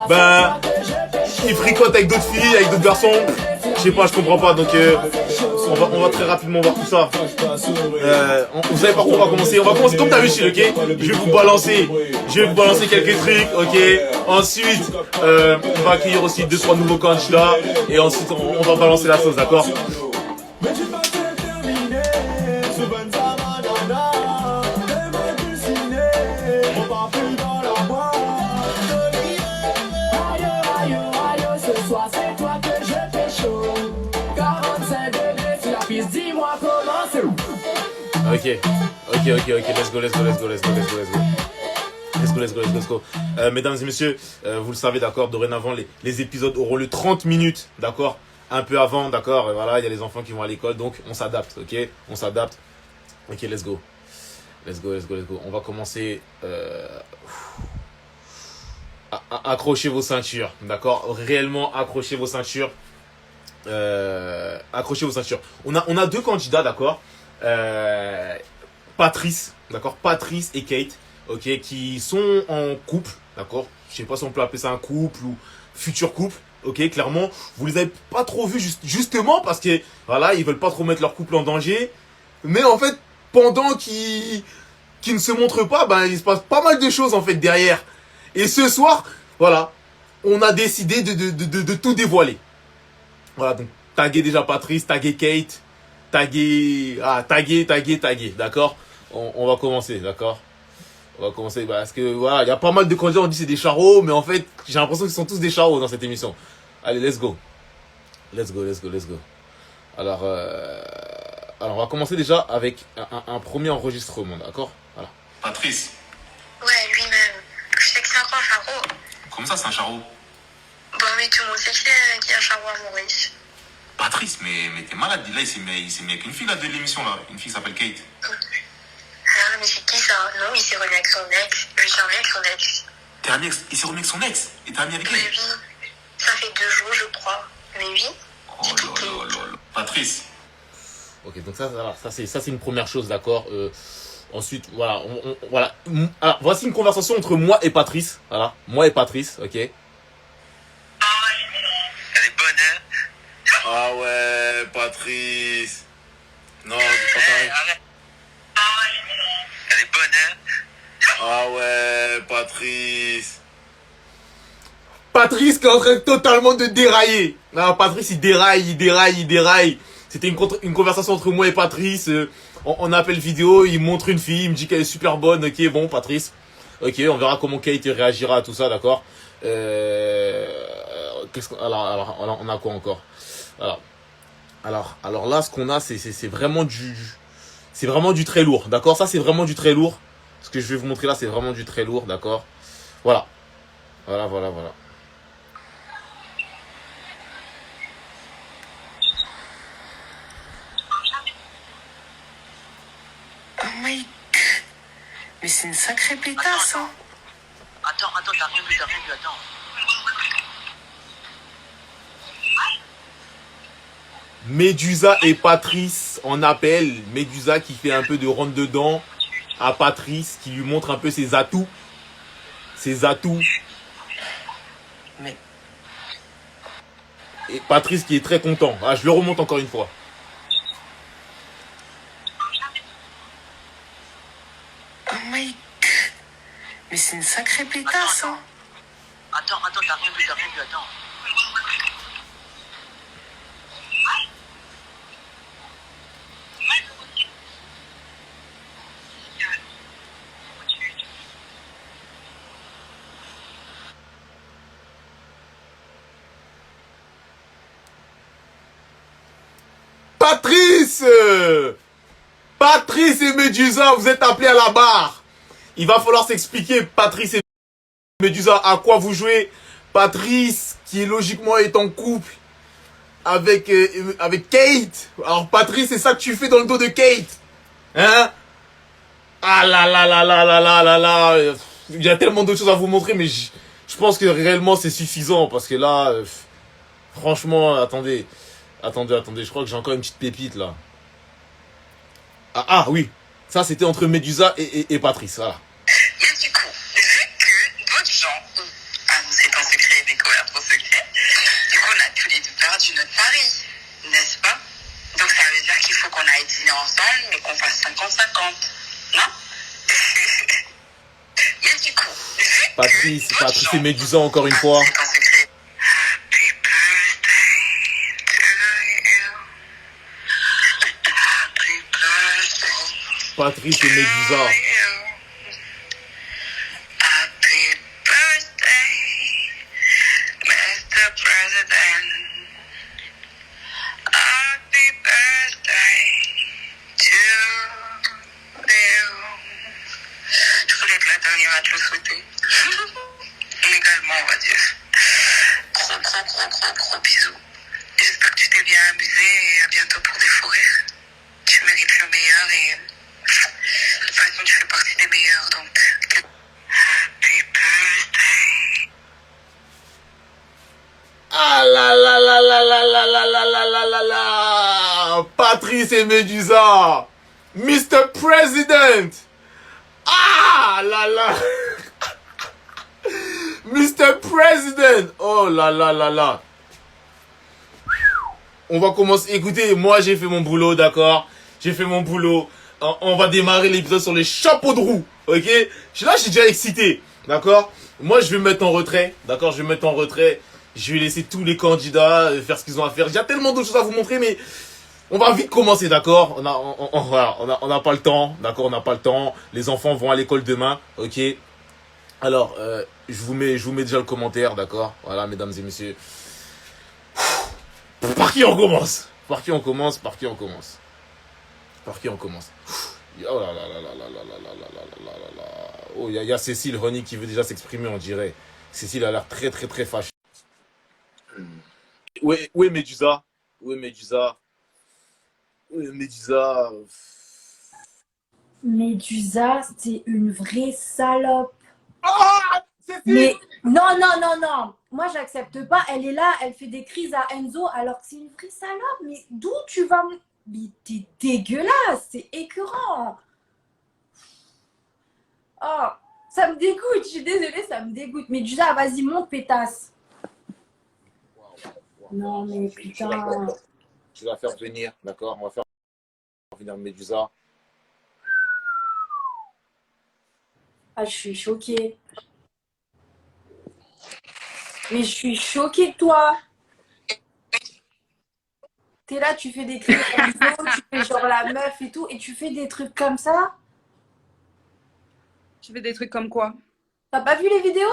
Ben, il fricote avec d'autres filles, avec d'autres garçons. Je sais pas, je comprends pas. Donc, on va très rapidement voir tout ça. Vous savez par quoi on va commencer? On va commencer comme d'habitude, ok? Je vais vous balancer quelques trucs, ok? Ensuite, on va accueillir aussi 2-3 nouveaux candidats. Et ensuite, on va balancer la sauce, d'accord? Ok, let's go. Mesdames et messieurs, vous le savez, d'accord, dorénavant, les épisodes auront le 30 minutes, d'accord, un peu avant, d'accord, voilà, il y a les enfants qui vont à l'école, donc on s'adapte, ok, ok, let's go. On va commencer, accrochez vos ceintures, d'accord, réellement accrochez vos ceintures, On a deux candidats, d'accord, Patrice et Kate, ok, qui sont en couple, d'accord. Je sais pas si on peut appeler ça un couple ou futur couple, ok. Clairement, vous les avez pas trop vus justement parce que voilà, ils veulent pas trop mettre leur couple en danger. Mais en fait, pendant qu'ils ne se montrent pas, ben il se passe pas mal de choses en fait derrière. Et ce soir, voilà, on a décidé de tout dévoiler. Voilà, donc taguer déjà Patrice, taguer Kate. Taguer, d'accord. On va commencer, d'accord. On va commencer parce que voilà, il y a pas mal de candidats, on dit c'est des charros, mais en fait, j'ai l'impression qu'ils sont tous des charros dans cette émission. Allez, let's go. Alors, on va commencer déjà avec un premier enregistrement, d'accord. Voilà. Patrice. Ouais, lui-même. Je sais que c'est un grand charreau. Comment ça, c'est un charreau? Bon, mais tout le monde sait qu'il y a un charreau amoureux. Patrice, mais t'es malade. Là, il s'est mis avec une fille là, de l'émission, là. Une fille qui s'appelle Kate. Ah, mais c'est qui ça? Non, il s'est remis avec son ex. Je suis remis avec son ex. T'es ami avec... Il s'est remis avec son ex? Et t'es ami avec elle? Mais oui. Ça fait 2 jours, je crois. Mais oui. Oh là. Patrice. Ok, donc ça c'est une première chose, d'accord. Ensuite, voilà, voilà. Alors, voici une conversation entre moi et Patrice, voilà. Moi et Patrice, ok. Elle est bonne, hein? Ah ouais, Patrice. Non, c'est pas pareil. Arrête. Elle est bonne, hein? Ah ouais, Patrice. Patrice qui est en train totalement de dérailler. Non, Patrice il déraille. C'était une conversation entre moi et Patrice. On appelle vidéo, il montre une fille, il me dit qu'elle est super bonne. Ok, bon, Patrice. Ok, on verra comment Kate réagira à tout ça, d'accord. Alors, on a quoi encore? Alors là, ce qu'on a, c'est vraiment du très lourd, d'accord. Ça, c'est vraiment du très lourd. Ce que je vais vous montrer là, c'est vraiment du très lourd, d'accord. Voilà. Oh my god. Mais c'est une sacrée pétasse, hein. Attends, t'as rien vu, attends. Médusa et Patrice en appel. Médusa qui fait un peu de rentre dedans à Patrice, qui lui montre un peu ses atouts. Mais Et Patrice qui est très content. Ah, je le remonte encore une fois. oh my god. Mais c'est une sacrée pétasse, hein. Attends, t'as rien vu, attends. Patrice et Médusa, vous êtes appelés à la barre. Il va falloir s'expliquer, Patrice et Médusa, à quoi vous jouez. Patrice, qui logiquement est en couple avec Kate. Alors Patrice, c'est ça que tu fais dans le dos de Kate, hein? Ah là. Il y a tellement d'autres choses à vous montrer, mais je pense que réellement c'est suffisant parce que là, franchement, attendez, je crois que j'ai encore une petite pépite là. Ah oui, ça c'était entre Médusa et Patrice, voilà. Et du coup, vu que d'autres gens ont annoncé un secret découvert ton secret. Du coup, on a tous les deux perdu notre pari, n'est-ce pas? Donc, ça veut dire qu'il faut qu'on aille dîner ensemble, mais qu'on fasse 50-50. Non? Mais du coup, Patrice et Médusa encore une fois. c'est ton secret. Happy birthday to you. Happy birthday. Patrice et Médusa. Happy birthday, Mr. President. Happy birthday to you. Je voulais être la dernière à te le souhaiter. Légalement, on va dire. Gros bisous. J'espère que tu t'es bien amusé et à bientôt pour des fous rires. Tu mérites le meilleur et de toute façon, tu fais partie des meilleurs, donc. Happy birthday. Ah là là là là là là là là là là là là. Patrice et Médusa. Mr. President. Ah là là. Mr. President. Oh là là là là. On va commencer. Écoutez, moi j'ai fait mon boulot, d'accord? J'ai fait mon boulot. On va démarrer l'épisode sur les chapeaux de roue, ok? Là, je suis déjà excité, d'accord? Moi, je vais me mettre en retrait, d'accord? Je vais me mettre en retrait. Je vais laisser tous les candidats faire ce qu'ils ont à faire. J'ai tellement d'autres choses à vous montrer, mais on va vite commencer, d'accord? On n'a pas le temps, d'accord? On n'a pas le temps. Les enfants vont à l'école demain, ok? Alors, je vous mets déjà le commentaire, d'accord? Voilà, mesdames et messieurs. Par qui on commence? Par qui on commence? Oh là là là là là là là là là là là là. Oh, il y a Cécile Rony qui veut déjà s'exprimer, on dirait. Cécile a l'air très très très fâchée. Oui, Médusa. Médusa, c'est une vraie salope. Ah, Cécile! Mais non. Moi, j'accepte pas. Elle est là, elle fait des crises à Enzo alors que c'est une vraie salope. Mais d'où tu vas... Mais t'es dégueulasse, c'est écœurant. Oh, ça me dégoûte, je suis désolée, ça me dégoûte. Médusa, vas-y, monte, pétasse. Non, mais putain. Tu vas faire venir, d'accord? On va faire venir Médusa. Ah, je suis choquée. Mais je suis choquée de toi. T'es là, tu fais des trucs comme ça, tu fais genre la meuf et tout, et tu fais des trucs comme ça. Je fais des trucs comme quoi? T'as pas vu les vidéos?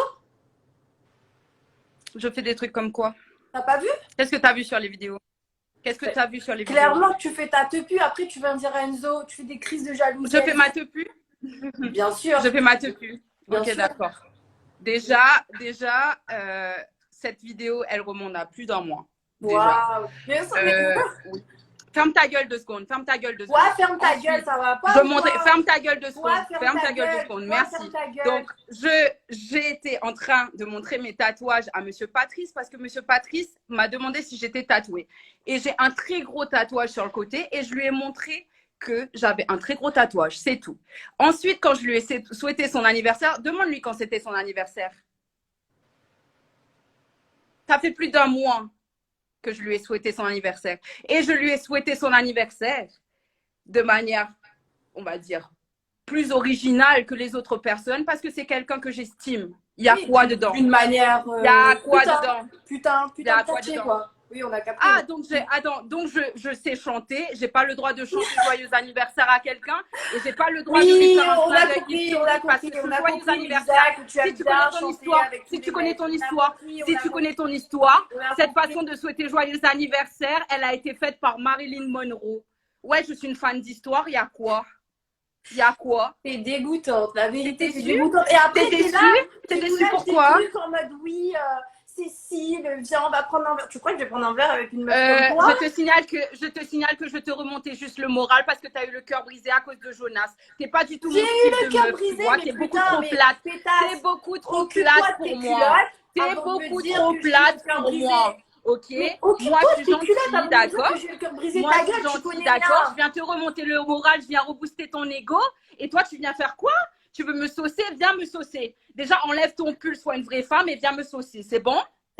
Je fais des trucs comme quoi? T'as pas vu? Qu'est-ce que tu as vu sur les vidéos? Clairement, tu fais ta tepu, après tu vas me dire à Enzo, tu fais des crises de jalousie. Je fais ma tepu? Bien sûr. Je fais ma tepu. Bien Ok, sûr. d'accord. Déjà, cette vidéo, elle remonte à plus d'un mois. Déjà. Waouh. Bien sûr, mais... Oui. Ferme ta gueule 2 secondes. Ferme ta gueule 2 secondes. Ouais, ferme ta Ensuite, gueule, ça va pas. Je montrer. Ferme ta gueule 2 secondes. Ouais, ferme ta gueule 2 secondes. Ouais, Merci. ferme ta gueule. Donc, j'ai été en train de montrer mes tatouages à Monsieur Patrice parce que Monsieur Patrice m'a demandé si j'étais tatouée. Et j'ai un très gros tatouage sur le côté et je lui ai montré que j'avais un très gros tatouage. C'est tout. Ensuite, quand je lui ai souhaité son anniversaire, demande-lui quand c'était son anniversaire. Ça fait plus d'un mois que je lui ai souhaité son anniversaire. Et je lui ai souhaité son anniversaire de manière, on va dire, plus originale que les autres personnes parce que c'est quelqu'un que j'estime. Il y a quoi dedans? D'une manière... Il y a quoi dedans? Putain, Il y a quoi catché, dedans? quoi. Oui, on a capté. Ah, donc je sais chanter. J'ai pas le droit de chanter joyeux anniversaire à quelqu'un et j'ai pas le droit de lui faire un on a clin d'œil compris, historique parce que joyeux anniversaire. Si tu connais ton histoire, si tu connais ton histoire, cette façon de souhaiter joyeux anniversaire, elle a été faite par Marilyn Monroe. Ouais, je suis une fan d'histoire. Il y a quoi? Il y a quoi? C'est dégoûtante, la vérité, T'es c'est déçue? dégoûtant. Et après, T'es t'es déçue? là, T'es tu déçue lâches pourquoi? des trucs en mode oui, Cécile, viens, on va prendre un verre. Tu crois que je vais prendre un verre avec une meuf comme toi? Je te signale que je te remontais juste le moral parce que tu as eu le cœur brisé à cause de Jonas. T'es pas du tout mon J'ai eu style le de cœur meuf, brisé, tu vois. mais T'es beaucoup putain, trop mais plate. pétasse, T'es beaucoup trop occupe-toi plate de tes pour moi. culottes T'es avant de me beaucoup dire trop que j'ai plate le cœur pour brisé. moi. Ok, Mais moi occupe-toi je de suis tes gentille, culottes avant de me dire d'accord. que j'ai le cœur brisé. Moi Ta je suis gueule, tu gentille, connais d'accord. rien. Je viens te remonter le moral, je viens rebooster ton ego. Et toi, tu viens faire quoi? Tu veux me saucer? Viens me saucer. Déjà, enlève ton pull, sois une vraie femme et viens me saucer. C'est bon?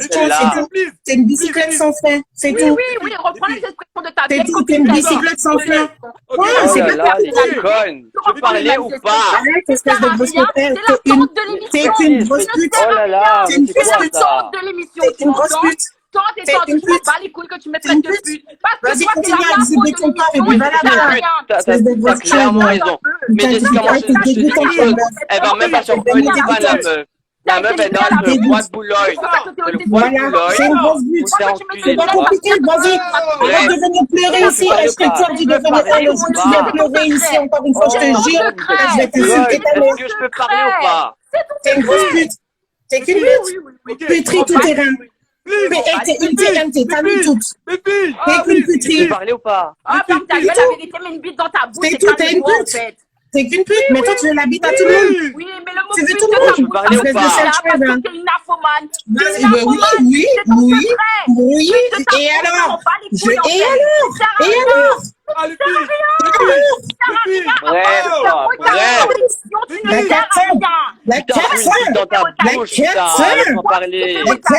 question, c'est tout. C'est une bicyclette sans frein, c'est tout. Oui, reprends les expressions de ta C'est vieille tout, copine. c'est une bicyclette sans frein. Ouais, Oh c'est là pas là, tout. les déconnes. Tu veux parler ou pas? Arrête, espèce de grosse pute. C'est la C'est une, tante de l'émission. c'est une grosse pute. Oh là là, C'est une mais c'est grosse quoi pute. ça? De l'émission, C'est tu une grosse m'entends? pute. Tant et C'est tant, une je m'en pute. bats les couilles que tu me C'est une traites de pute. pute. Parce que Vas-y, toi, tu n'as continue à rien exhiber pour ton de corps et l'émission puis et voilà, tu n'as là. rien. Espèce de grosse T'as clairement chèvre. raison. T'as Mais dit laisse-moi qu'elle je était te dégoûtante, dis la une chose. meuf. Elle va même pas sur Elle est OnlyFans, la dégoûtante. meuf. La meuf, elle danse Elle sur le bois de dégoûte. Boulogne. C'est Le bois de Voilà, Boulogne. c'est une grosse Où butte. t'es C'est enculé, pas tu vois. compliqué, vas-y. Arrête de venir pleurer Tu ici. parlais Je ou pas? t'interdis de Tu peux venir parler parler. ou Si tu viens pas? pleurer ici, encore une fois, je te Oh, jure, mon je vais gueule. t'insulter ta mère. Est-ce que je peux parler ou pas? T'es une grosse pute. T'es qu'une pute. Puterie tout terrain. T'es une TNT, t'as mis toutes. T'es qu'une Je peux puterie. parler ou pas? Ah, ferme ta gueule, la vérité, mets une bite dans ta bouche C'est et tout, t'es une calme-toi, en pute. fait. T'es qu'une pute, mais toi, tu veux la bite à tout le monde. Oui, mais le mot Tu veux pute tout de le ta monde. Je peux bouche, parler ou Espèce de pas? sale parce chèvre, hein. que t'es une nymphomane. Vas-y, T'es une nymphomane, oui, c'est ton oui, secret. oui. De ta Et bouche, alors? on bat les couilles, en Et fait. alors? Ça sert à Et rien. alors? Bref, quoi, bref. Tu ne La sers à cata, rien. la Putain, fous une cata, bite dans ta la bouche, putain. cata. Laisse-moi parler. la cata.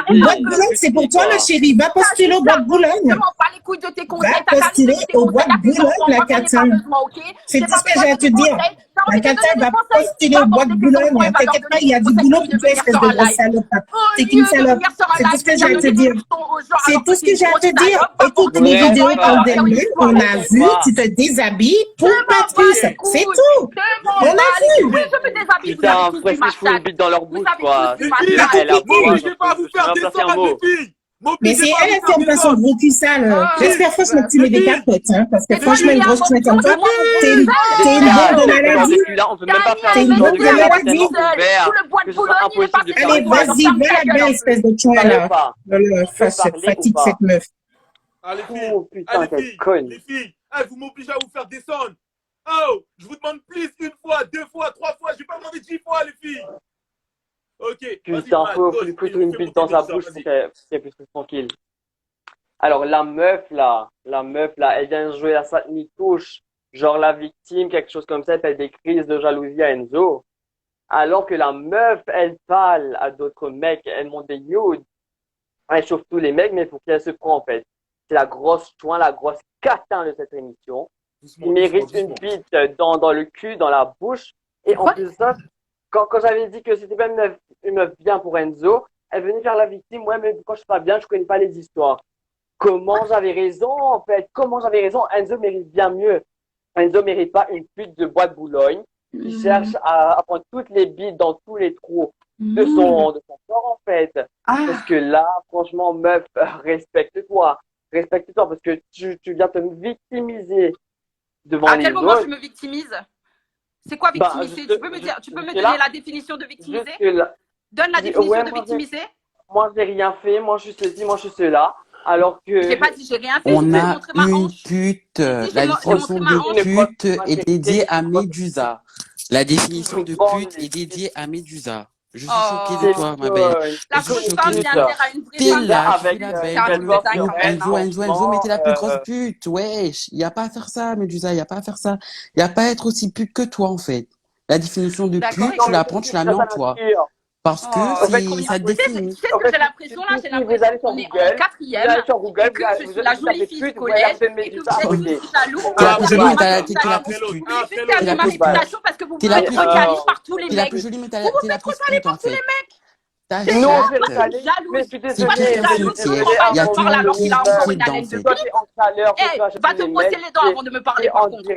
Bois de Boulogne, c'est pour toi, ma chérie. Va postuler au Bois de Je Boulogne. m'en bats les couilles de tes conseils. Va T'as qu'à postuler laisser tes au Bois conseils à de tes Boulogne, enfants. la Moi, j'en ai cata. pas besoin, ok? C'est J'ai tout pas ce que besoin j'ai à de te tes dire. conseils. T'as La envie de cata donner va des conseils. postuler au Bois de Boulogne. T'inquiète pas, il y a du boulot pour toi, espèce de grosse salope. T'es qu'une salope. C'est tout ce que j'ai à te dire. C'est tout ce que j'ai à te dire. Écoute, les Bref, vidéos bah, qu'on même, on a vu, tu te déshabilles pour Patrice. C'est tout. On a vu. Oui, je me déshabille. Vous Putain, avez tous presque vu ma je fous une chatte. bite dans leur Vous bouche, avez quoi. tous vu ma filles, chatte. Elle a M'obligez pas à vous faire je vais descendre, un mot. les filles. Mais c'est elle qui aime pas son gros cul sale. J'espère franchement que tu mets des capotes, hein, parce que franchement, une grosse chouette comme toi, t'es une bombe de maladie. On peut même pas faire T'es ce une genre bombe de de vidéo maladie. tellement ouvert Tout le bois de que ce soit Boulogne, il est impossible de passé faire Allez, des vas-y, va la-bas, espèce de chouin, Parlez ou là. pas? Voilà, parler fatigue ou pas cette meuf. Ah, les filles. Oh Ah, putain, les quelle filles. conne. Les filles. Ah, vous m'obligez à vous faire descendre. Oh, je vous demande plus une fois, 2 fois, 3 fois. Je vais pas demander 10 fois, les filles. Ok. Putain, faut foutre une bite dans sa bouche pour qu'elle puisse rester tranquille. Alors, la meuf, là, elle vient jouer la Satni touche, genre la victime, quelque chose comme ça, elle fait des crises de jalousie à Enzo. Alors que la meuf, elle parle à d'autres mecs, elle monte des nudes. Elle chauffe tous les mecs, mais pour qui elle se prend, en fait. C'est la grosse chouin, la grosse catin de cette émission. Il mérite une bite dans le cul, dans la bouche. Et en plus de ça, quand j'avais dit que c'était pas une meuf bien pour Enzo, elle venait faire la victime. Ouais, mais quand je suis pas bien, je connais pas les histoires. Comment j'avais raison, en fait? Comment j'avais raison? Enzo mérite bien mieux. Enzo mérite pas une pute de bois de Boulogne qui cherche à prendre toutes les bites dans tous les trous de son corps, en fait. Parce que là, franchement, meuf, respecte-toi. Respecte-toi parce que tu viens te victimiser devant les autres. À quel moment je me victimise? C'est quoi victimiser? Bah, tu peux me donner la définition de victimiser? Donne la définition de victimiser. Moi, j'ai rien fait. Moi, je suis ceci, moi, je suis cela. Alors que. J'ai pas dit j'ai rien fait. On j'ai a montré ma une hanche. pute. J'ai La montré définition ma hanche. de pute est dédiée à Médusa. La définition de pute est dédiée à Médusa. Je suis choquée de toi, ma belle. La Je suis femme choquée de vient toi. dire à une vraie T'es femme là, avec tu fais la c'est belle un dans truc le de dingue groupe. quand même. Enzo, mais t'es la plus grosse pute. Wesh, y a pas à faire ça, Médusa, y a pas à faire ça. Y a pas à être aussi pute que toi, en fait. La définition de pute, tu la prends, tu la mets en toi. Parce que ça te définit. Tu sais ce que j'ai l'impression là? J'ai l'impression qu'on est en quatrième et que je suis la jolie fille du collège et que vous êtes tous jaloux. T'es la plus jolie, mais t'es la plus pute. Juste faire de manipulation parce que vous voulez être câline par tous les mecs. T'es la plus jolie, mais t'es la plus pute, en fait. Ta Non, chatte, c'est jalouse. c'est plus qu'un cimetière. Il y a tout le monde qui est dedans, en fait. Va te brosser les dents avant de me parler, par contre.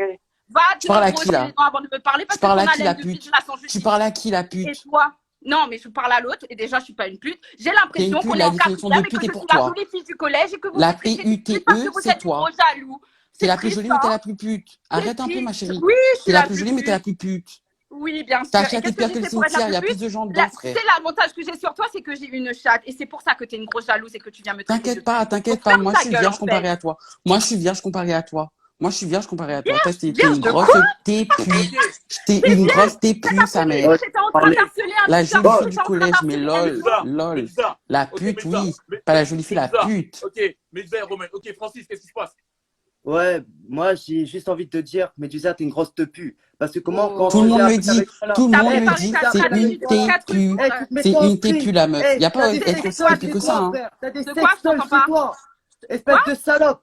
Va te brosser les dents avant de me parler parce que ton haleine de pute, je la sens juste. Tu parles à qui, la Et pute? toi? Non, mais je parle à l'autre et déjà, je suis pas une pute. J'ai l'impression qu'on est en quatrième et que je suis la jolie fille du collège et que vous La me traitez de PUTE, pute parce que vous c'est êtes toi. trop jaloux. T'es la plus jolie, mais t'es la plus pute. Arrête un peu, ma chérie. Oui, je suis T'es la plus jolie, mais t'es la plus pute. Oui, bien sûr. Ta Et chatte est qu'est-ce pire que le j'ai fait pour être cimetière, la il y a plus plus pute? de gens dedans, frère. C'est l'avantage que j'ai sur toi, c'est que j'ai une chatte et c'est pour ça que t'es une grosse jalouse et que tu viens me traiter de T'inquiète pas, t'inquiète Donc, pas. ferme Moi, ta je suis gueule, vierge en comparé fait. à toi. Moi, je suis vierge comparé à toi. Moi, je suis vierge comparé à toi. Toi, t'es Vierge une de grosse tépu. T'es une grosse tépu, sa mère. J'étais en train d'harceler un La petit jolie garçon, fille du j'étais en train collège, mais d'harceler un lol, petit garçon. lol. La pute, oui. Pas la jolie fille, la pute. Ok, Médusa et Romain. Ok, Francis, qu'est-ce qui se passe? Ouais, moi j'ai juste envie de te dire, Médusa, t'es une grosse tepu. Parce que comment quand Tout le monde on me est dit, avec- voilà. tout le monde Eh, me t'as dit, parlé c'est de une tépu. Eh, tu te mets C'est toi une au prix. tépu, la meuf. Eh, Y a pas t'as des être aussi sextoys tépu chez que ça, toi, hein. frère. T'as des De quoi? Je sextoys t'entends chez pas. toi. Espèce de salope.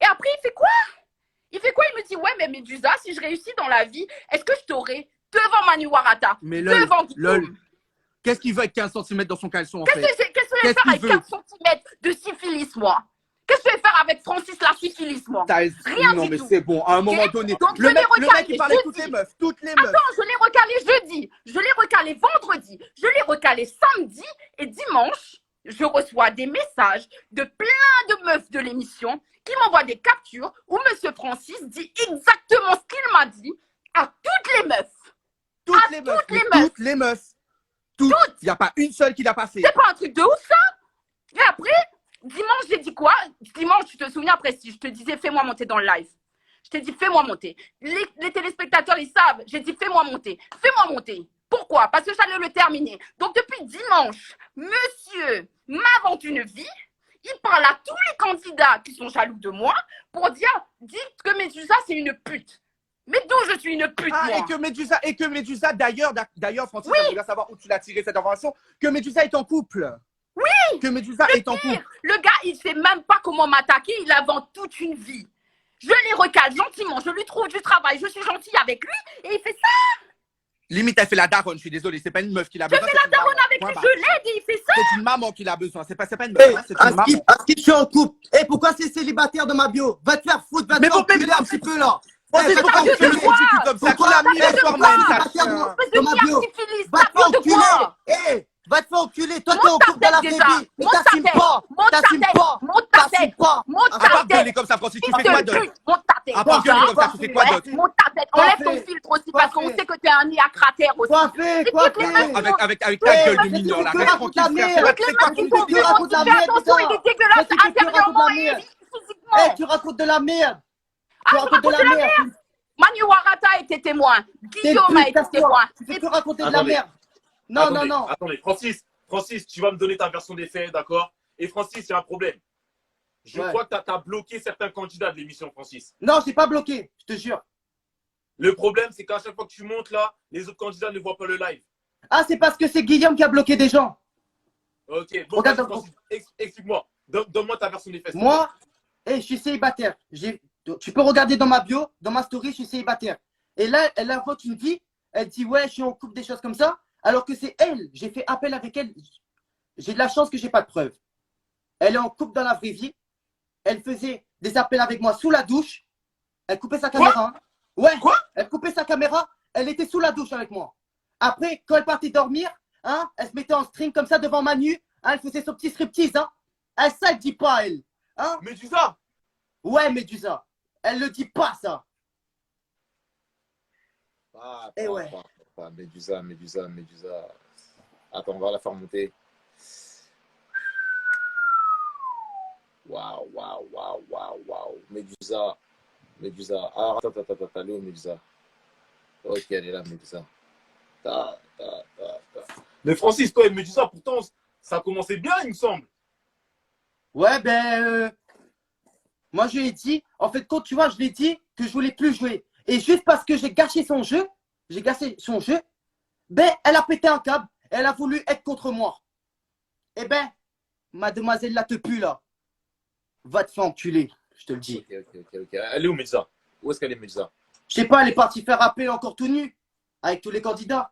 Et après, il fait quoi? Il me dit, ouais, mais Medusa, si je réussis dans la vie, est-ce que je t'aurai devant Manu Warata, Mais devant lol. Guillaume? Qu'est-ce qu'il veut avec 15 cm dans son caleçon en Qu'est-ce fait? que je vais faire avec 15 cm de syphilis, moi? Qu'est-ce que je vais faire avec Francis la syphilis, moi? Rien Non du mais tout. c'est bon, à un moment donné. Donc, Le je mec, l'ai recalé il parlait jeudi. toutes les meufs, toutes les meufs. Attends, je l'ai recalé jeudi, je l'ai recalé vendredi, je l'ai recalé samedi et dimanche, je reçois des messages de plein de meufs de l'émission qui m'envoient des captures où Monsieur Francis dit exactement ce qu'il m'a dit à toutes les meufs. Toutes les meufs. Toutes. Il n'y a pas une seule qui l'a pas fait. C'est pas un truc de ouf, ça? Et après, dimanche, j'ai dit quoi? Dimanche, tu te souviens, après, si je te disais, fais-moi monter dans le live. Je t'ai dit, fais-moi monter. Les téléspectateurs, ils savent. J'ai dit, fais-moi monter. Fais-moi monter. Pourquoi? Parce que j'allais le terminer. Donc, depuis dimanche, monsieur m'invente une vie. Il parle à tous les candidats qui sont jaloux de moi pour dire, dites que Médusa, c'est une pute. Mais d'où je suis une pute, moi? Et que Médusa, d'ailleurs, Francis, je voudrais savoir où tu l'as tiré cette information, que Médusa est en couple. Oui. Que Médusa est en couple. Le gars, il sait même pas comment m'attaquer, il invente toute une vie. Je les recale gentiment, je lui trouve du travail, je suis gentille avec lui et il fait ça. Limite, elle fait la daronne, je suis désolé, c'est pas une meuf qui l'a besoin. Je fais la daronne avec lui, je l'aide et il fait ça. C'est une maman qui l'a besoin, c'est pas une meuf, hein, c'est une maman. Askip, je suis en couple. Et pourquoi c'est célibataire dans ma bio? Va te faire foutre, va te faire enculer un petit peu là. Francis, pourquoi tu fais comme ça? Qui l'a mis sur ma dans ma bio? Va te faire enculer. Va te faire enculer. Toi, t'es en couple dans la vraie vie. Et t'assumes pas. T'assumes pas. T'assumes pas. À part gueuler comme ça, Francis, tu fais quoi d'autre? À part gueuler comme ça, tu fais quoi d'autre? Monte ta tête. Enlève ton filtre aussi parce qu'on sait que t'es un nid à cratère aussi. Avec ta gueule de mignon là. Reste tranquille, frère. Tu racontes la merde. Attention, il est dégueulasse intérieurement et physiquement. Tu racontes de la merde. Tu racontes de la merde. Manu Warata était témoin. Guillaume a été témoin. Tu peux raconter de la merde. Non. Attendez, Francis, tu vas me donner ta version des faits, d'accord? Et Francis, il y a un problème. Je crois que tu as bloqué certains candidats de l'émission, Francis. Non, j'ai pas bloqué, je te jure. Le problème, c'est qu'à chaque fois que tu montes là, les autres candidats ne voient pas le live. Ah, c'est parce que c'est Guillaume qui a bloqué des gens. Ok, bon, Francis, explique-moi. Donne-moi ta version des faits. Moi, je suis célibataire. Tu peux regarder dans ma bio, dans ma story, je suis célibataire. Et là, elle invente une vie. Elle dit, ouais, je suis en couple, des choses comme ça. Alors que c'est elle. J'ai fait appel avec elle. J'ai de la chance que je n'ai pas de preuves. Elle est en couple dans la vraie vie. Elle faisait des appels avec moi sous la douche. Elle coupait sa caméra. Ouais. Quoi? Elle coupait sa caméra. Elle était sous la douche avec moi. Après, quand elle partait dormir, hein, elle se mettait en string comme ça devant Manu. Hein, elle faisait son petit striptease. Hein. Elle, ça, elle dit pas, elle. Hein? Médusa? Ouais, Médusa. Elle le dit pas, ça. Et ouais. Médusa. Attends, on va la faire monter. Waouh. Médusa. Alors, attends, elle est où, Médusa? Ok, elle est là, Médusa. Mais Francis, toi et Médusa, pourtant, ça a commencé bien, il me semble. Ouais, moi, je lui ai dit, en fait, quand tu vois, je lui ai dit que je voulais plus jouer. Et juste parce que j'ai gâché son jeu, elle a pété un câble. Elle a voulu être contre moi. Eh ben, mademoiselle la te pue, là. Va te faire enculer, je te le dis. Ok. Elle est où, Médusa? Où est-ce qu'elle est, Médusa? Je sais pas, elle est partie faire appel encore tout nu, avec tous les candidats.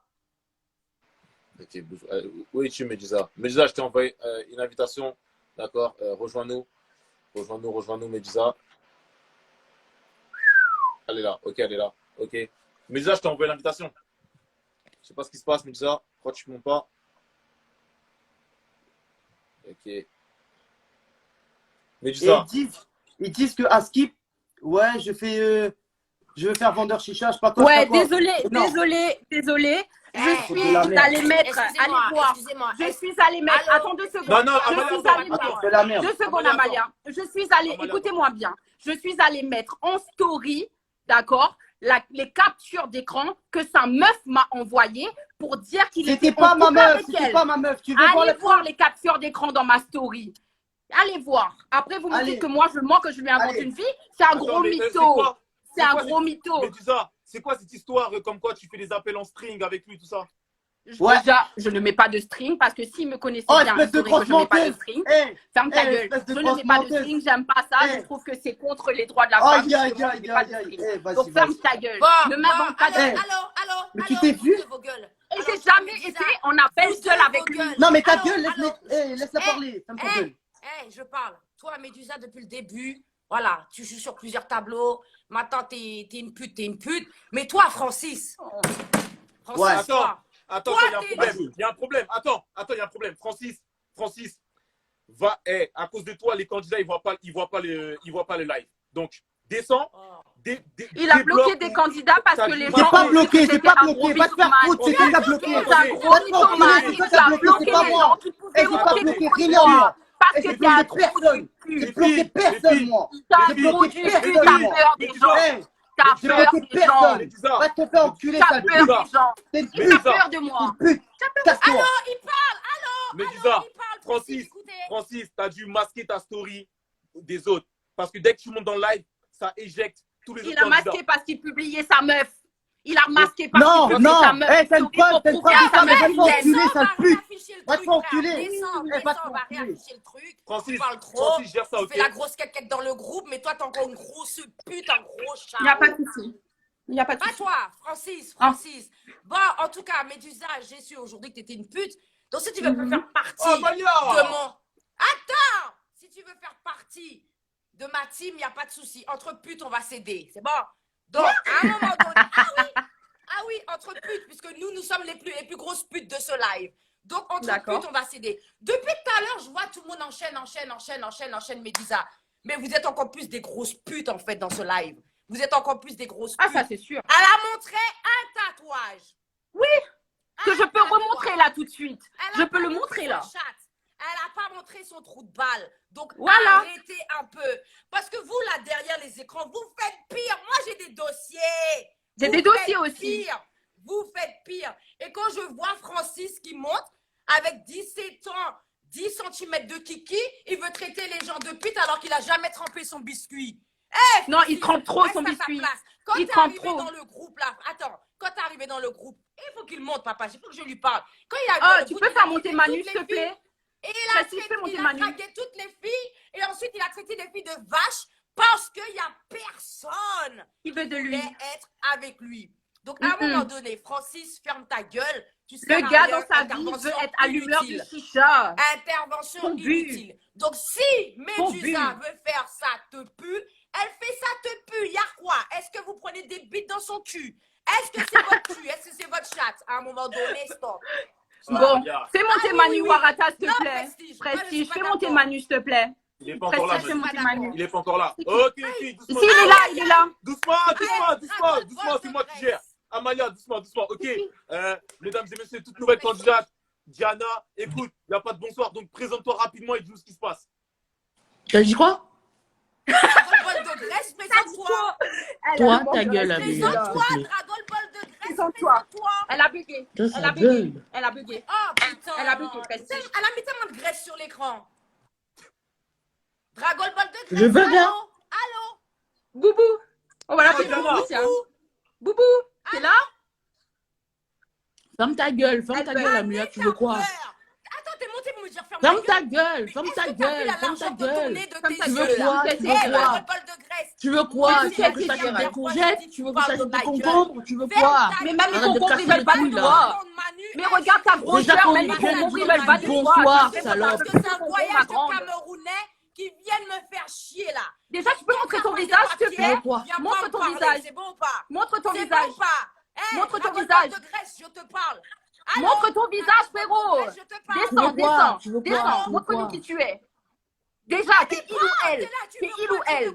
Ok, où es-tu, Médusa? Médusa, je t'ai envoyé une invitation. D'accord, rejoins-nous. Rejoins-nous, Médusa. Elle est là, ok, elle est là. Ok. Médusa, je t'ai envoyé l'invitation. Je sais pas ce qui se passe, Médusa. Pourquoi tu ne montes pas? Ok. Médusa. Et ils disent que à Skip, ouais, je veux faire vendeur chicha, je sais pas quoi. Ouais, désolé. Je suis allée mettre, allez voir. Je suis allée mettre, attends 2 secondes. Non, je suis allée mettre, 2 secondes, Amalia. Je suis allée, écoutez-moi bien. Je suis allée mettre en story, d'accord, les captures d'écran que sa meuf m'a envoyées pour dire qu'il était pas en ma couple meuf, avec c'était elle. pas ma meuf. Tu veux Allez voir les captures d'écran dans ma story. Allez voir. Après, vous me dites que moi, je mens, que je lui invente une vie. C'est un gros mytho. C'est un gros mytho. Médusa, c'est quoi cette histoire comme quoi tu fais des appels en string avec lui, tout ça? Déjà, je ne mets pas de string parce que s'il me connaissait bien, il saurait que je ne mets pas de string. Ferme ta gueule. Je ne mets pas de string, j'aime pas ça. Je trouve que c'est contre les droits de la femme. Donc ferme ta gueule. Ne m'invente pas de string. Mais tu t'es vu? Et j'ai jamais été en appel seul avec lui. Non, mais ta gueule, laisse-la parler. Ferme ta gueule. Je parle. Toi, Médusa, depuis le début, voilà, tu joues sur plusieurs tableaux. Maintenant, t'es une pute. Mais toi, Francis. Attends, il y a un problème. Attends, il y a un problème. Francis, va, à cause de toi, les candidats, ils voient pas le live. Donc, descends. Il a bloqué des candidats parce que les gens. J'ai pas bloqué. Va te faire foutre, c'est toi qui as bloqué. C'est un gros mythomane. Il a bloqué les gens qui pouvaient voter contre moi. Parce que t'es un trou du cul. J'ai bloqué personne, moi. T'es un trou du cul, t'as peur des gens. T'as Mais peur t'es des personne. gens. Médusa. Va te faire enculer, T'as sale peur pute. des gens. T'es une T'as pute. peur de moi. Une pute. Casse-toi. Allô, il parle. Allô, Médusa, il parle. Francis, Écoutez. Francis, t'as dû masquer ta story des autres. Parce que dès que tu montes dans le live, ça éjecte tous les autres Il a candidats. masqué parce qu'il publiait sa meuf. Il a masqué parce Non, qu'il publiait non. sa meuf. Eh, c'est une preuve, c'est une preuve. sa Ça, mais meuf va te faire vilaine. enculer, sale pute. Va te faire Frère, enculer. descends, Eh, va te on va faire enculer. réafficher le truc. Francis, Tu parles trop. Francis, gère ça, Tu ok? fais la grosse caquette dans le groupe, mais toi, t'es encore une grosse pute, un gros chat. Il n'y a pas de souci. Il n'y a pas de Pas souci. toi, Francis. Bon, en tout cas, Médusa, j'ai su aujourd'hui que t'étais une pute. Donc, si tu veux faire partie Oh, Malia! de mon... Attends! Si tu veux faire partie de ma team, il n'y a pas de souci. Entre putes, on va s'aider. C'est bon? Donc, à un moment donné... Ah oui, entre putes, puisque nous sommes les plus grosses putes de ce live. Donc, entre putes, on va s'aider. Depuis tout à l'heure, je vois tout le monde enchaîne, Médusa. Mais vous êtes encore plus des grosses putes, en fait, dans ce live. Vous êtes encore plus des grosses putes. Ah, ça, c'est sûr. Elle a montré un tatouage. Oui, que je peux remontrer là tout de suite. Elle Je a peux pas le montré montrer là. son chat. Elle n'a pas montré son trou de balle. Donc, Voilà. arrêtez un peu. Parce que vous, là, derrière les écrans, vous faites pire. Moi, j'ai des dossiers. J'ai Vous des dossiers faites aussi. Pire. Vous faites pire. Et quand je vois Francis qui monte avec 17 ans, 10 cm de kiki, il veut traiter les gens de pute alors qu'il n'a jamais trempé son biscuit. Eh, Non, il trempe trop reste son à ta biscuit. place. Quand Il t'es trempe arrivé trop. dans le groupe, là, attends, quand t'es arrivé dans le groupe, il faut qu'il monte, papa, il faut que je lui parle. Quand il a Oh, tu peux faire monter Manu, s'il te plaît? Et il a, Francis, fais monter il a Manu. dragué toutes les filles et ensuite il a traité les filles de vaches parce qu'il n'y a personne qui veut de lui voulait être avec lui. Donc, à un moment donné, Francis, ferme ta gueule. Tu Le sers à gars rien, dans sa vie intervention veut être allumeur du inutile. chicha. Intervention Son but. inutile. Donc, si Son Médusa but. veut faire ça te pue, elle fait ça te pue. Y'a quoi? Est-ce que vous prenez des bites dans son cul? Est-ce que c'est votre cul? Est-ce que c'est votre chatte? À un moment donné, stop. Bon, fais monter Ah oui, Manu oui. Warata, s'il te Non, plaît. Prestige. Prestige, Moi, je suis fais pas monter d'accord. Manu, s'il te plaît. Il est pas encore là, Prestige, fais Manu. monter Manu. Il est pas encore là. Ok, doucement. Si, il est là, il est là. Doucement, c'est moi qui gère. Amalia, doucement, ok. Mesdames et messieurs, toute nouvelle candidate, Diana, écoute, il n'y a pas de bonsoir, donc présente-toi rapidement et dis-nous ce qui se passe. Tu as dit quoi? Dragon Ball de Grèce, présente-toi. Toi, ta gueule, Amélie, s'il Présente-toi, te plaît. Dragon Ball de Grèce, Présente-toi. présente-toi. Elle a bugué. Toi, Elle sa a bugué. gueule. Elle a bugué. Oh putain. Elle a bugué, Prestige. Elle a mis tellement de graisse sur l'écran. Dragon Ball de Grèce. Je veux bien. Allô? Boubou. Oh, voilà, Oh, c'est Diana. Boubou, tiens. Boubou, t'es là? Ferme ta gueule, Amélie, tu veux quoi? Attends, t'es monté pour me dire ferme Ferme ta ta gueule. gueule, ferme ta gueule, ferme ta gueule. Tu veux quoi? Tu veux Dragon quoi? Ball de Grèce. Tu veux quoi? Mais Tu veux que je t'achète des courgettes? Tu veux que je t'achète des concombres? Tu veux Ferme quoi? ta Mais même les Arrête de concombres, casser ils veulent les pas couilles, de là. toi. Mais regarde ta grosseur, Déjà qu'on même les vient de concombres, ils dire veulent pas de toi. bonsoir, Tu sais, salope. Parce que c'est un voyage de Camerounais qui viennent me faire chier là. Déjà, tu peux montrer ton visage, s'il te plaît? Viens Montre pas me ton parler, visage. C'est bon ou pas? Montre ton C'est visage. bon ou pas? Eh, Montre ton Dragon visage. Ball de Grèce, je te parle. Allô? Montre ton visage, frérot. Je te parle. Descends, Tu veux quoi? descends. Tu veux quoi? Descends, Tu veux montre-nous quoi? qui tu es. Déjà, t'es il ou elle? T'es il ou elle?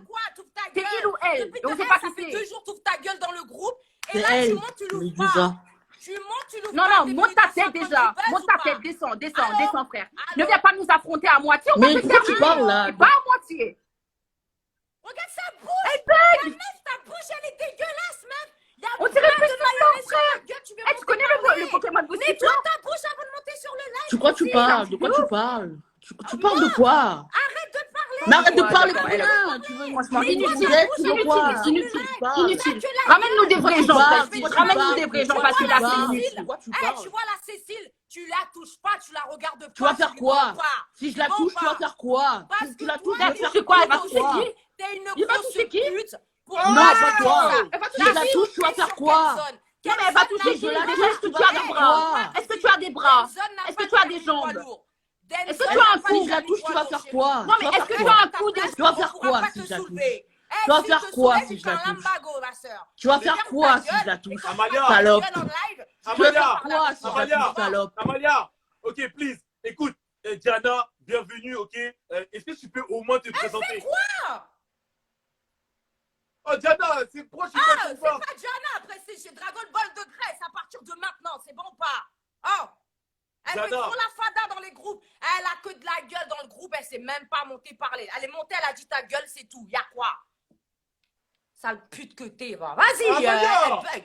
T'es il ou elle? Depuis Et on tout sait à pas l'heure, qui ça fait c'est. 2 jours, t'ouvres ta gueule dans le groupe. Et C'est là, tu elle, montes, tu l'ouvres Médusa. pas. Tu montes, tu l'ouvres Non, pas. non, T'es monte ta venu tête dans déjà. son buzz Monte ou ta pas? tête, descends, descends, Allô? descends, frère. Ne Allô? viens pas nous affronter à moitié. On Mais va te pourquoi tu faire parles là? pas à moitié. Regarde sa bouche. Elle bug. Ta bouche, elle est dégueulasse, meuf. Y a On dirait plein plus de de mayonnaise sang, sur frère. ta gueule, tu veux Eh, tu connais le Pokémon Boost Nettoie ta bouche avant de monter sur le live. Tu crois que tu aussi. parles? De quoi tu parles? Tu parles de quoi? Arrête de parler. Mais arrête de Ouais, parler d'accord, pour elle a- rien. Tu veux Franchement, tu veux inutile, une courgette? Tu veux quoi? inutile, parles. inutile. Ramène-nous des vrais gens, parles, Prestige. toi, tu Ramène-nous parles, des vrais toi, gens parce tu que là, parles. c'est inutile. De quoi tu Eh, parles? tu vois la Cécile, tu la touches pas, tu la regardes pas. Tu vas faire lui quoi? parles pas. Si je la Bon, touche, tu vas pas. faire quoi? Parce Si tu que la touches, toi, tu vas toucher faire quoi? quoi? Elle va toucher qui? T'es une Il va grosse toucher qui? pute. Pour Non, moi, pas c'est toi. ça. Elle va Si toucher je la qui? touche, tu vas faire quoi? Non, mais elle va toucher qui? Déjà, est-ce que tu as des bras? Est-ce que tu as des bras? Est-ce que tu as des jambes? Est-ce que tu as un Si cou? je la touche, tu vas faire quoi? Non, mais est-ce que tu as un coup de... Tu vas faire quoi si je la touche? Tu vas faire quoi si je la touche? Tu vas faire quoi si je la touche? Amalia. Salope. Tu vas Amalia. faire quoi si je la Amalia. touche, salope? Amalia. Ok, please. Écoute, Diana, bienvenue, ok. Est-ce que tu peux au moins te présenter? Quoi? Oh, Diana, c'est proche, Ah, c'est c'est pas pas Diana, après c'est Dragon Ball de Grèce à partir de maintenant, c'est bon ou pas? Oh! Elle fait Diana. trop la fada dans les groupes. Elle a que de la gueule dans le groupe, elle sait même pas monter parler. Elle est montée, elle a dit ta gueule, c'est tout. Y'a quoi? Sale pute que t'es, va. Vas-y, Amalia. elle bug.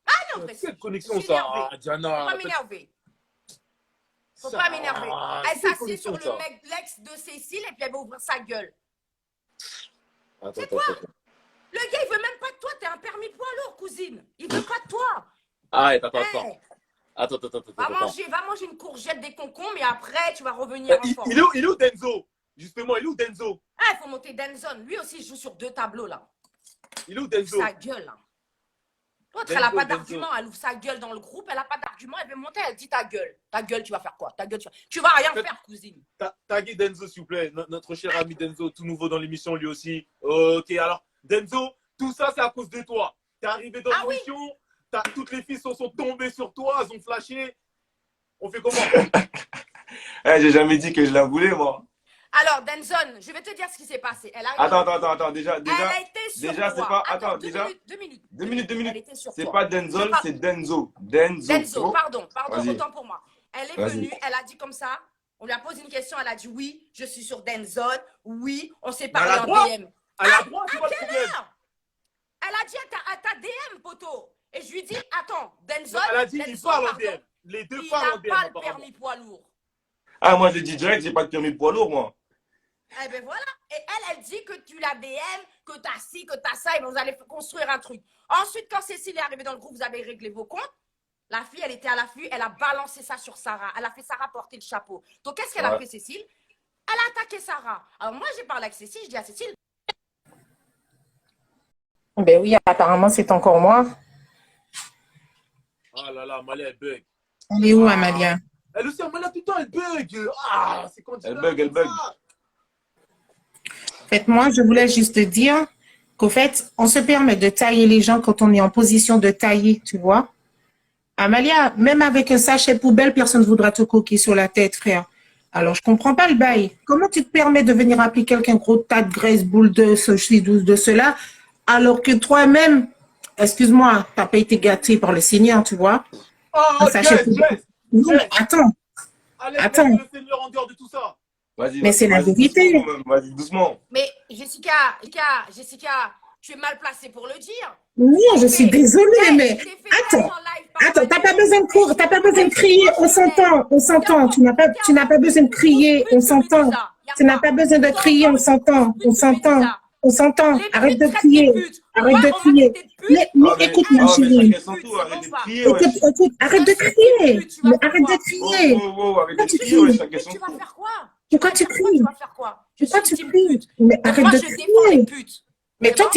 Ah non, Quelle connexion je suis ça, énervée. Diana. Faut pas m'énerver. Faut pas m'énerver. Elle quelle s'assied sur connexion, le ça. mec l'ex de Cécile et puis elle va ouvrir sa gueule. Attends. Le gars, il veut même pas de toi. T'es un permis poids lourd, cousine. Il veut pas de toi. Arrête, attends. Hey, Attends. va manger une courgette, des concombres et après, tu vas revenir en forme. Il est où Denzo? Justement, il est où Denzo? Ah, il faut monter Denzon. Lui aussi, il joue sur 2 tableaux, là. Il est où Denzo? Sa gueule, là. L'autre, elle n'a pas d'argument. Elle ouvre sa gueule dans le groupe. Elle n'a pas d'argument. Elle veut monter. Elle dit ta gueule. Ta gueule, tu vas faire quoi? Ta gueule, tu vas rien faire, cousine. Taguez Denzo, s'il vous plaît. Notre cher ami Denzo, tout nouveau dans l'émission, lui aussi. Ok, alors, Denzo, tout ça, c'est à cause de toi. T'es arrivé dans l'émission, toutes les filles sont tombées sur toi, elles ont flashé. On fait comment? J'ai jamais dit que je la voulais, moi. Alors, Denzon, je vais te dire ce qui s'est passé. Elle a Attends. Déjà, elle a été sur déjà, c'est toi. pas. Attends, deux déjà. minutes. 2 minutes. Elle était sur C'est toi. pas Denzon, c'est Denzo. Denzo, pardon, Vas-y. autant pour moi. Elle est venue, elle a dit comme ça. On lui a posé une question, elle a dit oui, je suis sur Denzon. Oui, on s'est parlé en DM. Elle a droit, c'est pas le quelle problème. heure? Elle a dit à ta DM, poteau. Et je lui dis, attends, Denzon. Elle a dit, il Denzon, parle en pardon, DM. Les deux il parlent en n'a DM. pas le apparemment. permis poids lourd. Ah, moi, j'ai dit direct, j'ai pas de permis poids lourd, moi. Eh ben voilà. Et elle dit que tu la DM, que t'as ci, que t'as ça, et vous allez construire un truc. Ensuite, quand Cécile est arrivée dans le groupe, vous avez réglé vos comptes. La fille, elle était à l'affût, elle a balancé ça sur Sarah. Elle a fait Sarah porter le chapeau. Donc, qu'est-ce qu'elle a fait, Cécile? Elle a attaqué Sarah. Alors, moi, j'ai parlé avec Cécile, je dis à Cécile. Ben oui, apparemment, c'est encore moi. Ah là là, Amalia, elle bug. Elle est où, Amalia? Elle aussi, Amalia, tout le temps, elle bug. Ah, c'est quand Elle bug. En fait, moi, je voulais juste te dire qu'au fait, on se permet de tailler les gens quand on est en position de tailler, tu vois. Amalia, même avec un sachet poubelle, personne ne voudra te coquer sur la tête, frère. Alors, je comprends pas le bail. Comment tu te permets de venir appeler quelqu'un gros tas de graisse, boule de ceci, de cela, alors que toi-même, excuse-moi, t'as pas été gâté par le Seigneur, tu vois. Oh, Un sachet poubelle. Non, mais attends. Allez, Attends. le Seigneur en dehors de tout ça. Mais c'est la vérité. Vas-y, doucement. Mais Jessica, tu es mal placée pour le dire. Non, je suis désolée, mais attends, t'as pas besoin de courir, t'as pas besoin de crier, on s'entend, tu n'as pas besoin de crier, on s'entend, tu n'as pas besoin de crier, on s'entend, arrête de crier, mais écoute ma chérie, écoute, arrête de crier, mais arrête de crier, pourquoi tu cries? Pourquoi tu cries? Pourquoi tu cries? Mais arrête de crier. Mais toi,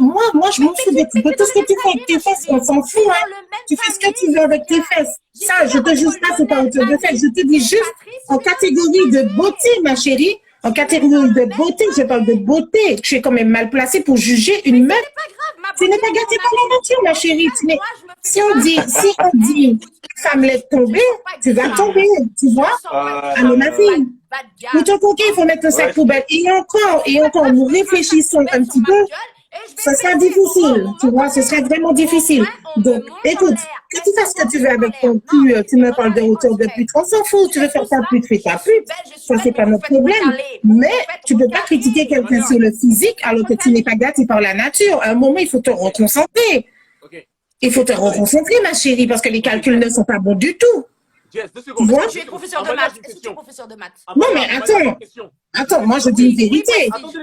moi, je m'en fous de tout ce que tu fais avec tes fesses, on s'en fout, hein. Tu fais ce que tu veux avec tes fesses. Ça, je te juge pas, c'est pas autour de fesses. Je te dis juste en catégorie de beauté, ma chérie. En catégorie de beauté, je parle de beauté. Tu es quand même mal placée pour juger une meuf. Tu n'es pas gâtée par la nature, ma chérie. Si on dit, femme laisse tomber, tu vas tomber, tu vois. Ah, mais ma fille, pour ton coquet, il faut mettre un sac poubelle. Et encore, nous réfléchissons un petit peu. Ce sera difficile, tu vois, ce serait vraiment difficile. Donc, écoute, que tu fasses ce que tu veux avec ton cul, tu me parles de retour de pute, on s'en fout, tu veux faire ta pute, fais ta pute. Ça, c'est pas notre problème. Mais tu peux pas critiquer quelqu'un sur le physique alors que tu n'es pas gâté par la nature. À un moment, il faut te reconcentrer. Il faut te reconcentrer, ma chérie, parce que les calculs ne sont pas bons du tout. Jess, 2 Tu secondes. vois? Tu es professeur de maths. Est-ce que tu es professeur de maths? Non, mais attends, moi, je dis une vérité. Attendez,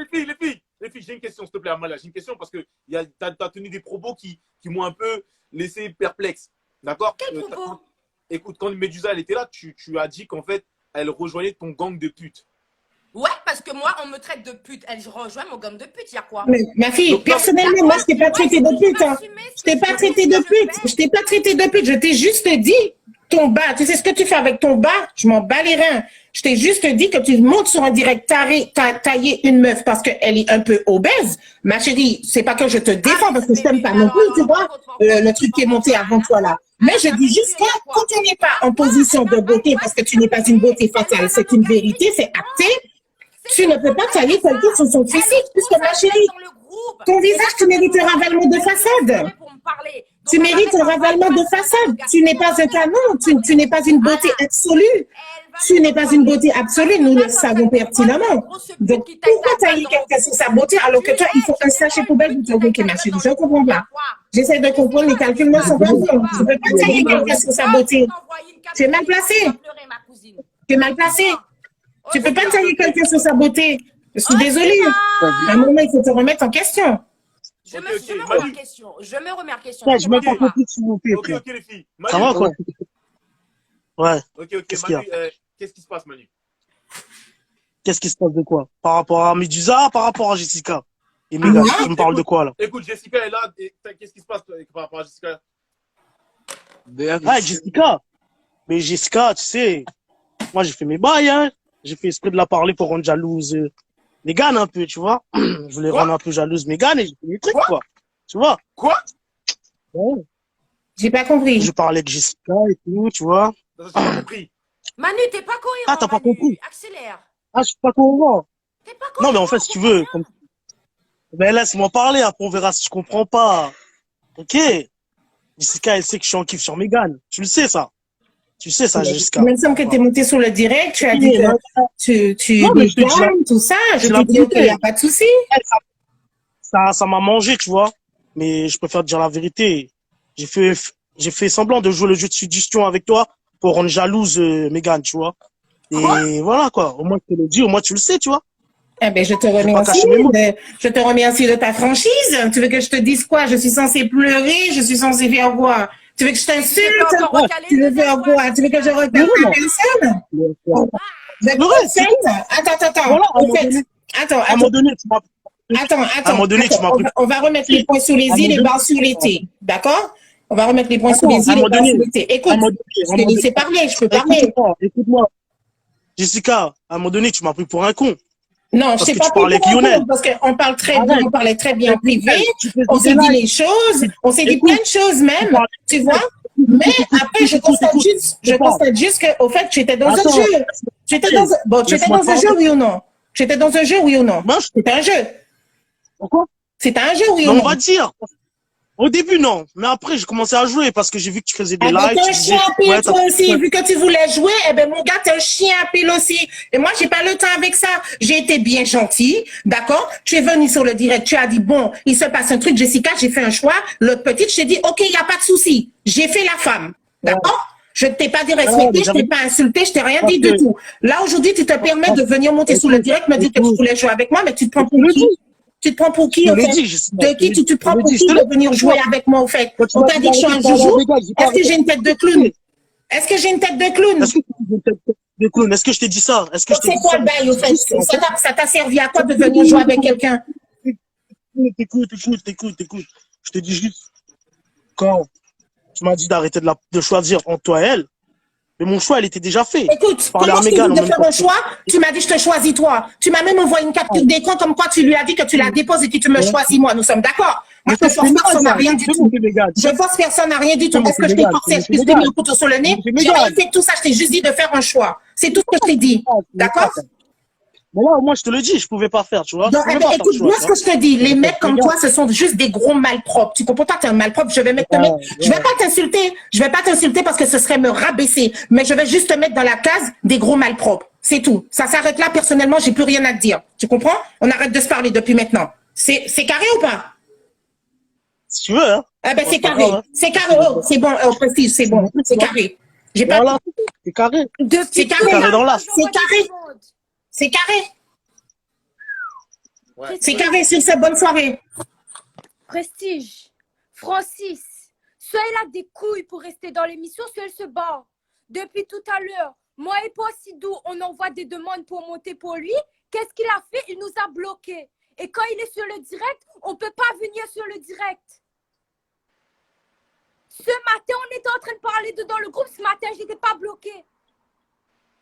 les filles, j'ai une question, s'il te plaît, Amalia. J'ai une question parce que tu as tenu des propos qui m'ont un peu laissé perplexe. D'accord? Quel propos? Écoute, quand Medusa, elle était là, tu as dit qu'en fait, elle rejoignait ton gang de putes. Ouais, parce que moi, on me traite de pute. Elle rejoint mon gang de pute, il y a quoi? Mais, ma fille, personnellement, moi, je t'ai pas traité de pute. Hein. Je t'ai pas traité de pute. Je t'ai juste dit ton bas. Tu sais ce que tu fais avec ton bas? Je m'en bats les reins. Je t'ai juste dit que tu montes sur un direct tailler une meuf parce qu'elle est un peu obèse. Ma chérie, c'est pas que je te défends parce que je t'aime pas non plus, tu vois, le truc qui est monté avant toi là. Mais je dis juste que quand tu n'es pas en position de beauté, parce que tu n'es pas une beauté fatale, c'est une vérité, c'est acté, tu ne peux pas tailler quelqu'un sur son physique, puisque ma chérie, ton visage, tu mérites un ravalement de façade. Pour me parler Tu mérites un ravalement de façade. Tu n'es pas un canon. Tu n'es pas une beauté absolue. Tu n'es pas une beauté absolue. Nous le savons pertinemment. Donc, pourquoi tailler quelqu'un sur sa beauté alors que toi, il faut un sachet poubelle pour te ok, ma chérie. Je ne comprends pas. J'essaie de comprendre, les calculs ne sont pas bons. Tu ne peux pas tailler quelqu'un sur sa beauté. Tu es mal placé. Tu es mal placé. Tu ne peux pas tailler quelqu'un sur sa beauté. Je suis désolée. À un moment, il faut te remettre en question. Je me remets en question. Je me remets en question. Ouais, je me prends compris, s'il vous plaît. Ok, les filles. Ça va, quoi? Ouais. Ok, Qu'est-ce qu'il y a? Manu, qu'est-ce qui se passe, Manu? Qu'est-ce qui se passe de quoi? Par rapport à Medusa, par rapport à Jessica? Et Megan, tu me parles de quoi, là? Écoute, Jessica est là. Qu'est-ce qui se passe par rapport à Jessica? Ah, Jessica. Mais Jessica, tu sais, moi, j'ai fait mes bails, hein. J'ai fait esprit de la parler pour rendre jalouse Megan un peu, tu vois. Je voulais rendre un peu jalouse Megan et j'ai fait des trucs, quoi. Tu vois? Quoi? Ouais. J'ai pas compris. Je parlais de Jessica et tout, tu vois. J'ai pas compris. Manu, t'es pas cohérent. Ah, t'as pas compris? Accélère. Ah, je suis pas cohérent. T'es pas Non, mais en fait, si tu veux, ben laisse-moi parler, après on verra si je comprends pas. Ok? Jessica, elle sait que je suis en kiff sur Megan. Tu le sais, ça. Tu sais ça, Jessica. Il me semble que tu es monté sur le direct, tu as dit que tu non, mais je te dis dégaines, tout ça. Je la t'ai dit qu'il n'y a vérité. pas de souci. Ça m'a mangé, tu vois. Mais je préfère te dire la vérité. J'ai fait semblant de jouer le jeu de suggestion avec toi pour rendre jalouse Megan, tu vois. Et voilà, quoi. Au moins, je te le dis, au moins, tu le sais, tu vois. Eh ben, je te pas remercie. caché mes mots. Je te remercie de ta franchise. Tu veux que je te dise quoi? Je suis censée pleurer? Je suis censée faire quoi? Tu veux que je t'insulte? Tu veux faire quoi? Tu veux que je regarde la personne? Je te attends. Voilà, à un En moment fait, donné- attends. à un moment donné, tu m'as Attends. À un moment donné, tu m'as pris. On va remettre les points sur les À un i, les moment barres sur les t. D'accord? On va remettre les points sur Attends, les à un i, les moment barres donné- sur les t. Écoute, à un moment donné- je t'ai laissé parler, je peux parler. Écoute-moi. Jessica, à un moment donné, tu m'as pris pour un con. Non, je Parce sais que pas tu parlais avec Lionel. parce qu'on parle très bien, Arrête. on parlait très bien en privé, Tu fais on des s'est dit lives. les choses, on s'est dit Écoute. plein de choses même, tu vois. Mais après, je constate juste que, au fait, tu étais dans un Attends. jeu. Tu étais dans un jeu, oui ou non? Tu étais dans un jeu, oui ou non? C'était un jeu. Pourquoi? C'était un jeu, oui ou Non, non? on va dire. Au début, non. Mais après, j'ai commencé à jouer parce que j'ai vu que tu faisais des Ah, mais lives. t'es un tu chien à disais, pile, ouais, toi aussi. Vu que tu voulais jouer, eh ben, mon gars, t'es un chien à pile aussi. Et moi, j'ai pas le temps avec ça. J'ai été bien gentille, d'accord? Tu es venu sur le direct, tu as dit, bon, il se passe un truc, Jessica, j'ai fait un choix. L'autre petite, je t'ai dit, OK, il n'y a pas de souci. J'ai fait la femme, d'accord? Je ne t'ai pas dérespecté, je t'ai pas insulté, je t'ai rien dit du tout. Là, aujourd'hui, tu te permets de venir monter sur le direct, me dire que tu voulais jouer avec moi, mais tu te prends pour qui? Tu te prends pour qui, en fait? De qui tu te prends pour qui de venir jouer avec moi, au fait? On t'a dit que je suis un joujou? Est-ce que j'ai une tête de clown? Est-ce que j'ai une tête de clown? Est-ce que tu as une tête de clown? Est-ce que je t'ai dit ça? Est-ce que je t'ai C'est dit quoi ça? le bail, au fait? Ça t'a servi à quoi de venir jouer avec quelqu'un? Écoute. Je te dis juste, quand tu m'as dit d'arrêter de choisir entre toi et elle, mais mon choix, elle était déjà fait. Écoute, comment je t'ai dit de faire un choix? Tu m'as dit, je te choisis toi. Tu m'as même envoyé une capture d'écran comme quoi tu lui as dit que tu la déposes et que tu me choisis moi. Nous sommes d'accord. Moi, je force personne à rien du tout. Je force personne à rien du tout. Est-ce que je t'ai forcé? Est-ce que je t'ai mis le couteau sur le nez? J'ai rien fait de tout ça. Je t'ai juste dit de faire un choix. C'est tout ce que je t'ai dit. D'accord? Mais là, moi, je te le dis, je pouvais pas faire, tu vois. Donc, écoute, moi, ce que je te dis, les mecs comme toi, ce sont juste des gros malpropres. Tu comprends pas, t'es un malpropre, je vais pas t'insulter parce que ce serait me rabaisser, mais je vais juste te mettre dans la case des gros malpropres. C'est tout. Ça s'arrête là, personnellement, j'ai plus rien à te dire. Tu comprends? On arrête de se parler depuis maintenant. C'est carré ou pas? Si tu veux, hein. Eh ben, c'est carré. C'est carré. Oh, c'est bon, Prestige, c'est bon. C'est carré. J'ai pas. Voilà, c'est carré. C'est carré. carré dans l'as. C'est carré. C'est carré. Ouais. C'est carré sur cette bonne soirée. Prestige, Francis, soit elle a des couilles pour rester dans l'émission, soit elle se bat. Depuis tout à l'heure, moi et Possidou, on envoie des demandes pour monter pour lui. Qu'est-ce qu'il a fait? Il nous a bloqués. Et quand il est sur le direct, on ne peut pas venir sur le direct. Ce matin, on était en train de parler dans le groupe. Ce matin, je n'étais pas bloquée.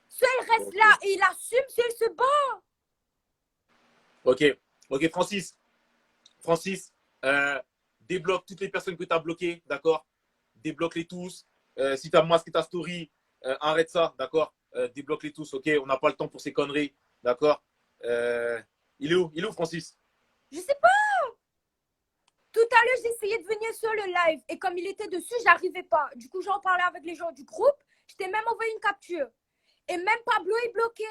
Soit il reste là et il assume, soit il se bat. Ok, Francis, débloque toutes les personnes que tu as bloquées, d'accord? Débloque-les tous. Si tu as masqué ta story, arrête ça, d'accord? Débloque-les tous, ok? On n'a pas le temps pour ces conneries, d'accord? Il est où, Francis? Je sais pas. Tout à l'heure, j'ai essayé de venir sur le live et comme il était dessus, j'arrivais pas. Du coup, j'en parlais avec les gens du groupe. Je t'ai même envoyé une capture. Et même Pablo est bloqué.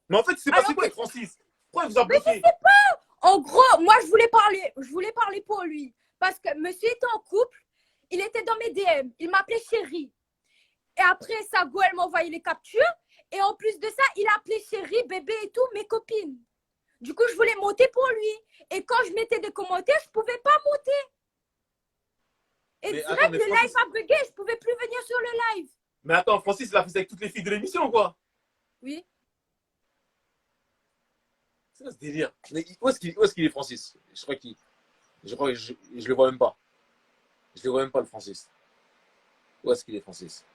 Mais en fait, c'est passé quoi avec Francis? Pourquoi il vous a bloqué? Mais je sais pas. En gros, moi, je voulais parler pour lui. Parce que monsieur était en couple, il était dans mes DM, il m'appelait chérie. Et après, sa go, elle m'a envoyé les captures. Et en plus de ça, il appelait chérie, bébé et tout, mes copines. Du coup, je voulais monter pour lui. Et quand je mettais des commentaires, je pouvais pas monter. Et Mais direct, attends, mais le Francis- live a bugué, je pouvais plus venir sur le live. Mais attends, Francis, il a fait ça avec toutes les filles de l'émission, quoi. Oui. C'est quoi ce délire? Mais où est-ce qu'il est, Francis? Je crois que je le vois même pas. Je le vois même pas, le Francis. Où est-ce qu'il est, Francis?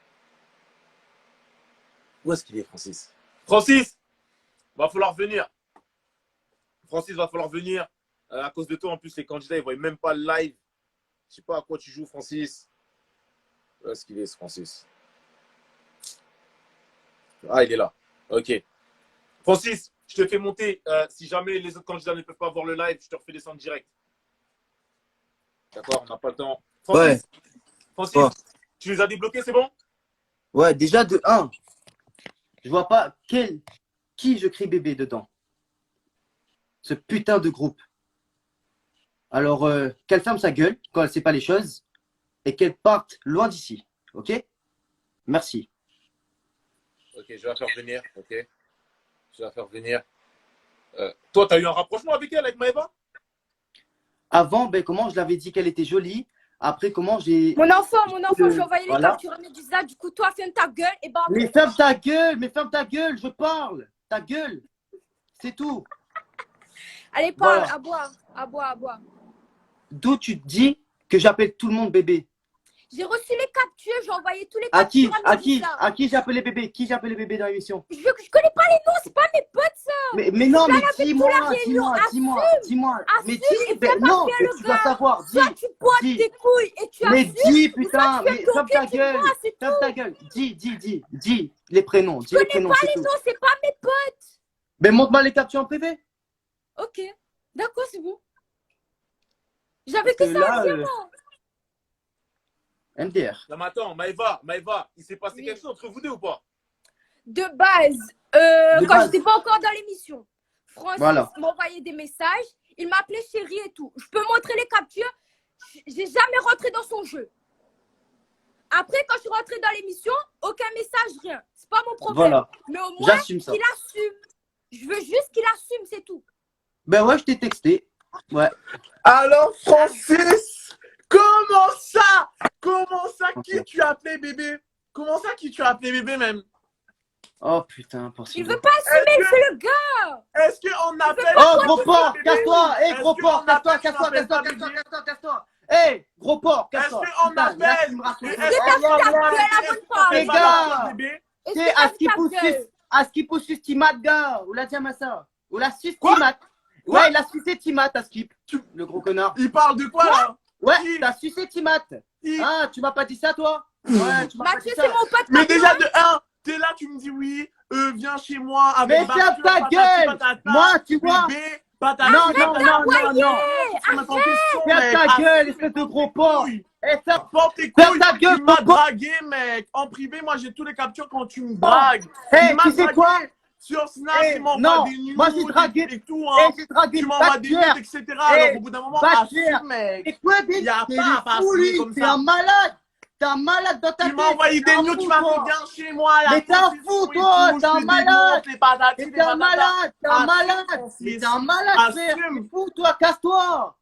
Où est-ce qu'il est, Francis? Francis! Va falloir venir. Francis, va falloir venir. À cause de toi, en plus, les candidats, ils voient même pas le live. Je sais pas à quoi tu joues, Francis. Où est-ce qu'il est, ce Francis? Ah, il est là. Ok. Francis, je te fais monter. Si jamais les autres candidats ne peuvent pas voir le live, je te refais descendre direct. D'accord, on n'a pas le temps. Francis, Francis, Ouais. tu les as débloqués, c'est bon? Ouais, déjà de 1, je vois pas qui je crie bébé dedans. Ce putain de groupe. Alors, qu'elle ferme sa gueule quand elle sait pas les choses et qu'elle parte loin d'ici. Ok? Merci. Ok, je vais la faire venir. Ok. Je vais la faire venir. Toi, tu as eu un rapprochement avec elle, avec Maëva? Avant, ben, comment je l'avais dit qu'elle était jolie. Après, comment j'ai. Mon enfant, j'ai envoyé les Voilà. captures à Medusa. Du coup, toi, ferme ta gueule et bah. Mais ferme ta gueule, je parle. Ta gueule. C'est tout. Allez, parle, Voilà. à boire. D'où tu te dis que j'appelle tout le monde bébé? J'ai reçu les captures, j'ai envoyé tous les À qui? captures Medusa. À qui j'ai appelé bébé? Qui j'ai appelé bébé dans l'émission? Je connais pas les noms, c'est pas mes potes ça. Mais non, Je mais suis là avec dis-moi. toute la réunion. Mais Assume dis, et ben fais pas non, faire mais le tu dois gars. savoir. Soit tu pointes dis. tes couilles et tu Mais assumes. dis, ou putain, soit tu mais fais ferme bloquer, ta tu gueule. vois, c'est Ferme tout. ta gueule. Dis les prénoms. Dis Je les connais prénoms, pas c'est les tout. noms, c'est pas mes potes. Ben montre-moi les captures en privé. Ok, d'accord, c'est bon. J'avais Parce que que ça là, à dire, moi. MDR. Non, mais attends, Maëva, il s'est passé quelque chose entre vous deux ou pas? De base, De quand base. j'étais pas encore dans l'émission, Francis Voilà. m'envoyait des messages, il m'appelait chérie et tout. Je peux montrer les captures, j'ai jamais rentré dans son jeu. Après, quand je suis rentrée dans l'émission, aucun message, rien. C'est pas mon problème. Voilà. Mais au moins, J'assume ça. qu'il assume. Je veux juste qu'il assume, c'est tout. Ben ouais, je t'ai texté. Ouais. Alors, Francis, comment ça? Qui tu as appelé bébé? Comment ça, qui tu as appelé bébé même? Oh putain, Il impossible. veut pas assumer, il fait le gars. Est-ce qu'on appelle. Oh, gros porc, casse-toi. Hey, Est-ce gros que porc, on casse-toi, appelle- casse-toi, on appelle casse-toi, pas casse-toi, bébé? casse-toi, casse-toi. Hey, gros porc, casse-toi. Est-ce qu'on Putain, là, appelle- tu me racontes. Est-ce Fais qu'on ta appelle- gueule avant de parler. Les gars, bébé? c'est à ce qui pousse Timat, gars. Ou la Diamassa. Ou la suce Timat. Ouais, il a sucé Timat à Skip. Le gros connard. Il parle de quoi là? Ouais, t'as sucé Timat. Ah, tu m'as pas dit ça, toi? Ouais, tu m'as pas dit Mathieu, ça. c'est mon pote. Mais Mathieu. déjà de 1, t'es là, tu me dis oui, viens chez moi avec Mais ferme ta gueule. Moi, tu vois. Non, non, non, non, non. Ferme ta gueule, espèce de gros porc. Ferme ta gueule, tu m'as gros porc. dragué, mec. En privé, moi, j'ai tous les captures quand tu me dragues. Hey, Tu m'as tu sais dragué quoi? Sur Snap, Hey, tu m'envoies non, des nudes moi, j'ai dragué. et tout. Hein. J'ai dragué Tu une m'envoies des bâtière. nudes, etc. Alors, au bout d'un moment, assume, mec. Et quoi, Bill? Il y a T'es pas à fou, passer lui. comme T'es ça. un malade. T'es un malade dans ta tête. Tu m'as envoyé des nudes, tu m'as fait bien chez moi. Mais t'es un fou, toi. T'es un malade. T'es T'es un malade. T'es un malade. Mais t'es un malade, frère. Assume. T'es fou, toi. Casse-toi.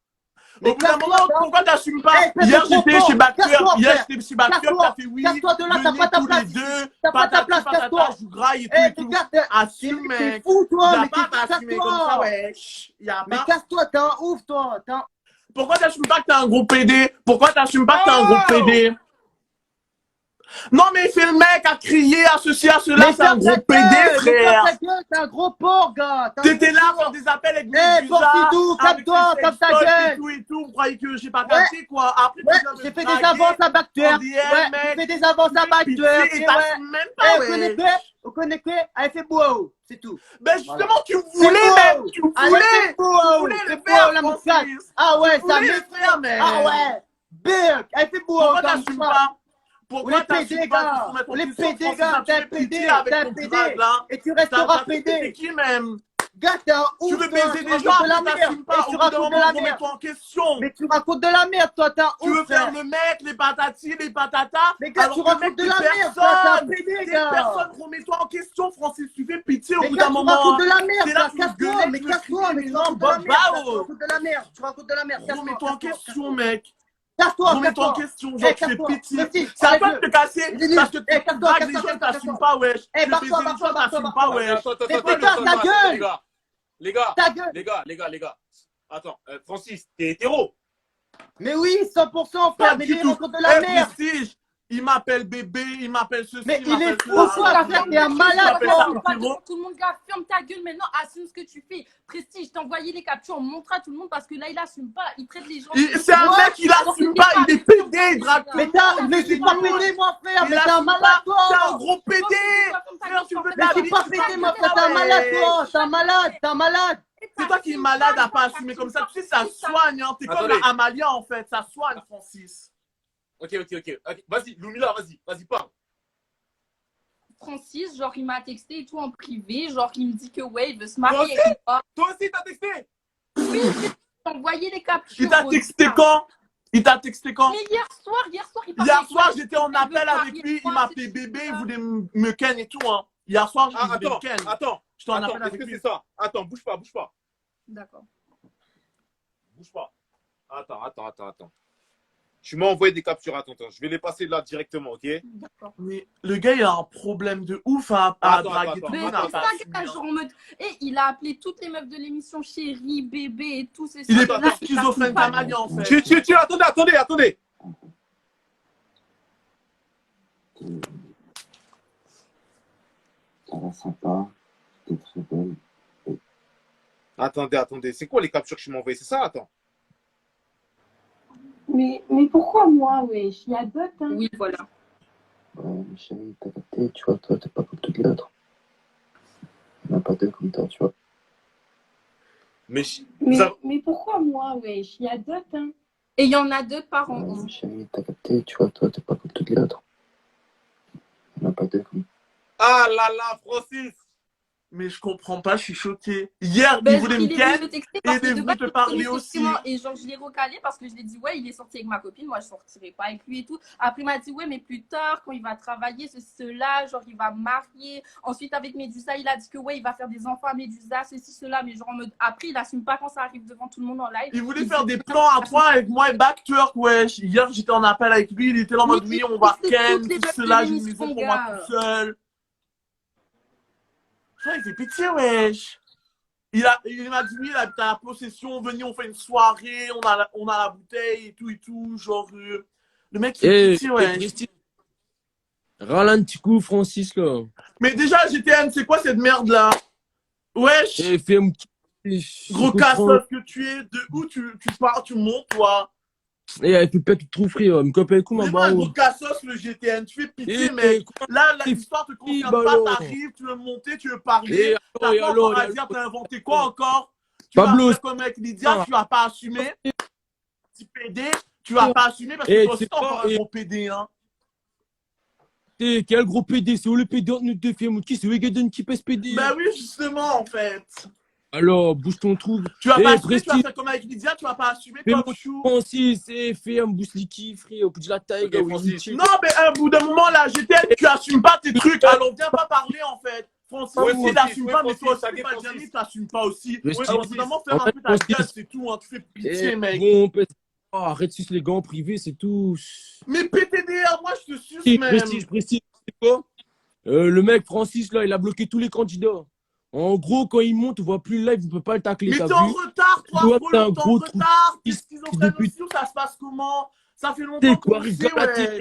Au bout d'un moment, pourquoi t'assumes pas? Espèce Hier, de gros j'étais porc. chez Bacteur. Casse-toi, Hier, frère. j'étais chez Bacteur. Casse-toi. T'as fait oui. Casse-toi de là, t'as venez pas ta tous place les deux. T'as pas ta place, casse-toi. Je graille et tout. Eh, et tout. regarde, Assume, t'es mec. fou, toi. Y'a Mais pas à t'assumer comme ça, casse-toi. wesh. Y'a Mais pas. casse-toi, t'es un ouf, toi. T'es un- Pourquoi t'assumes pas que t'es un gros PD? Pourquoi t'assumes pas que t'es un gros PD? Non, mais c'est le mec à crier, à ceci, à cela, c'est un gros PD, frère. T'es un gros porc, gars. T'étais là à faire des appels avec Eh, Medusa, Porcidou, avec calme-toi, tes comme ta sextoys gueule. et tout et tout. Vous croyez que j'ai pas capté, quoi? Après, Ouais, tu viens de j'ai fait draguer des avances à Bacteur. en DM, Ouais, mec. j'ai fait des avances à Bacteur. Pitié, et t'assumes même pas, Eh, ouais. vous connaissez, elle fait beau, c'est tout. Ben justement, Voilà. tu voulais C'est même, beau. tu Allez, voulais, c'est beau, tu voulais c'est le beau, faire, la Francis. Ah ouais, ça Oui, m'effraie. frère, mais- Ah ouais. Big. Elle fait beau. Pourquoi t'assumes pas? Pourquoi Les PD, t'assumes pas? gars. Faut mettre en Les question, PD, Francis, gars. ça, tu T'es un fais PD. pitié T'es avec un ton PD. drague, là. Et tu resteras T'as fait PD. qui même? Gars, t'es un ouf. Tu veux toi. baiser Tu des racontes gens, de la mais merde. t'assumes pas. Et Au tu bout d'un racontes de moment, la remets-toi merde. en question. Mais tu racontes de la merde, toi. T'es un Tu ouf, veux faire frère. le mec, les patatis, les patatas. Mais gars, alors tu que racontes mec, de t'es la merde, toi. T'es un personne. PD, T'es gars. personne. Remets-toi en question, Francis. Tu fais pitié au Mais bout gars, d'un tu moment. racontes de la merde, T'es là, toi. tu me Casse-toi, gueulais, mais tu veux casse-toi, crier mais des tu gens, racontes de la merde. Tu babao. racontes de la merde. Tu racontes de la merde. Casse-toi, Remets-toi en casse-toi, question, casse-toi. mec. Casse-toi, Remets-toi en casse-toi. question, genre, tu fais Casse-toi. pitié. Prestige, C'est à toi de arrête-le. te casser Lily, parce que tu casse-toi, dragues les casse-toi, gens, casse-toi. t'assumes pas, wesh. Tu veux barre-toi, baiser les gens, barre-toi, t'assumes barre-toi. pas, Non, mais wesh. attends, Mais attends, putain, attends, ta attends, gueule. les gars, Ta gueule. les gars. Attends, Francis, t'es hétéro? Mais oui, 100%, Pas frère. Mais du lui, il tout. raconte de la Eh, merde. Prestige, il m'appelle bébé, il m'appelle ceci, Mais il il est m'appelle fou, cela. quoi, frère. T'es un malade, m'appelles ça, toi. Pas hétéro. devant tout le monde, gars, ferme ta gueule maintenant, assume ce que tu fais. Prestige, t'as envoyé les captures, montre à tout le monde parce que là, il assume pas, il traite les gens. C'est un mec, il assume pas, il est pédé, il drague tout le monde. Mais je suis pas pédé, moi, frère. Il Mais t'es un assume malade, pas, toi. t'es un gros pédé. Frère, tu veux Mais je suis pas pédé, moi, frère. T'es un malade, toi. T'es un malade. T'es un malade. C'est toi qui es malade à pas assumer comme ça. Tu sais, ça soigne, hein. T'es comme Attendez. la Amalia, en fait. Ça soigne, Francis. Ok. Vas-y, Lumila, vas-y, parle. Francis, genre, il m'a texté et tout en privé, genre, il me dit que ouais, il veut se marier avec moi. Toi aussi, t'as texté? Oui, j'ai envoyé les captures. Il t'a texté quand? Il t'a texté quand? Mais hier soir, il parlait Hier avec soir, moi, j'étais en il veut appel avec marier lui. moi, Il m'appelait bébé, il voulait me ken et tout, hein. Hier soir, je voulais me ken. Attends, J'étais en attends, appel est-ce avec que lui. c'est ça? Attends, bouge pas. D'accord. Bouge pas. Attends. Tu m'as envoyé des captures, attends. Je vais les passer là directement, ok? D'accord. Mais le gars, il a un problème de ouf à draguer tout le Mais monde. c'est ça, gars, genre en mode. Et il a appelé toutes les meufs de l'émission chérie, bébé et tout. Il est plus schizophrène qu'Amalia, en fait. Tu, attendez. Ça va sympa, t'es très belle. Attendez. C'est quoi les captures que tu m'as envoyées? C'est ça? Attends. Mais pourquoi moi, wesh? Il y a d'autres, hein. Oui, voilà. Ouais, mais chérie, t'as capté, tu vois, toi, t'es pas comme toutes les autres. Il n'y en a pas deux comme toi, tu vois. Mais pourquoi moi, wesh? Il y a d'autres, hein. Et il y en a deux par an. Ouais, mais chérie, t'as capté, tu vois, toi, t'es pas comme toutes les autres. Il n'y en a pas deux comme. Ah là, Francis! Mais je comprends pas, je suis choqué. Hier, Ben, il voulait me ken et il est venu te parler aussi. Et genre, je l'ai recalé parce que je lui ai dit, ouais, il est sorti avec ma copine, moi je sortirai pas avec lui et tout. Après, il m'a dit, ouais, mais plus tard, quand il va travailler, cela, genre, il va marier. Ensuite, avec Médusa, il a dit que, ouais, il va faire des enfants à Médusa, ceci, cela, mais genre, en mode, après, il assume pas quand ça arrive devant tout le monde en live. Il voulait faire des plans à trois avec moi et Backtwork, wesh. Hier, j'étais en appel avec lui, il était là en mode, oui, on va ken, tout cela, j'ai une maison pour moi tout seul. Il fait pitié, wesh. Il m'a dit, oui, il habite à la possession, venez, on fait une soirée, on a la bouteille et tout, genre, le mec, il fait pitié, wesh. Râle un petit coup, Francis, là. Mais déjà, GTN, c'est quoi cette merde-là? Wesh. Fais un petit... Gros cassos que tu es, de où tu pars, tu montes, toi? Elle fait pas tout trop frère, me copain coup, ma barre. Gros cassos, le GTN, tu fais pitié, mec. Là, l'histoire te concerne pas, t'arrives, tu veux monter, tu veux parler. T'as pas encore à dire, t'as inventé quoi encore? Tu vas faire comme avec Lydia, tu vas pas assumer. Petit PD, tu vas pas assumer parce que toi aussi, t'es encore un gros PD, hein. Quel gros PD, c'est où le PD entre nous deux films? Qui c'est où le qui pèse PD? Bah oui, justement, en fait. Alors, bouge ton trou. Tu vas pas assumer, tu vas faire comme avec Lydia, tu vas pas assumer comme chou. Francis, fais un boost liquide, frère, au bout de la taille. Non, mais au bout d'un moment, là, GTN, tu assumes pas tes trucs. Alors, viens pas parler, en fait. Francis, il n'assume pas, mais toi aussi, t'es pas Gianni, t'assumes pas aussi. Alors, au bout d'un moment, fais un peu ta gueule, c'est tout, hein. Tu fais pitié, mec. Bon, arrête de sucer les gars en privé, c'est tout. Mais PTDR, moi, je te suce, même. Prestige, c'est quoi? Le mec, Francis, là, il a bloqué tous les candidats. En gros, quand il monte, on voit plus le live, on peut pas le tacler. Mais t'es en retard, toi, toi, t'es en retard. T'es schizophrène depuis... aussi, ça se passe comment? Ça fait longtemps qu'on le sait, ouais.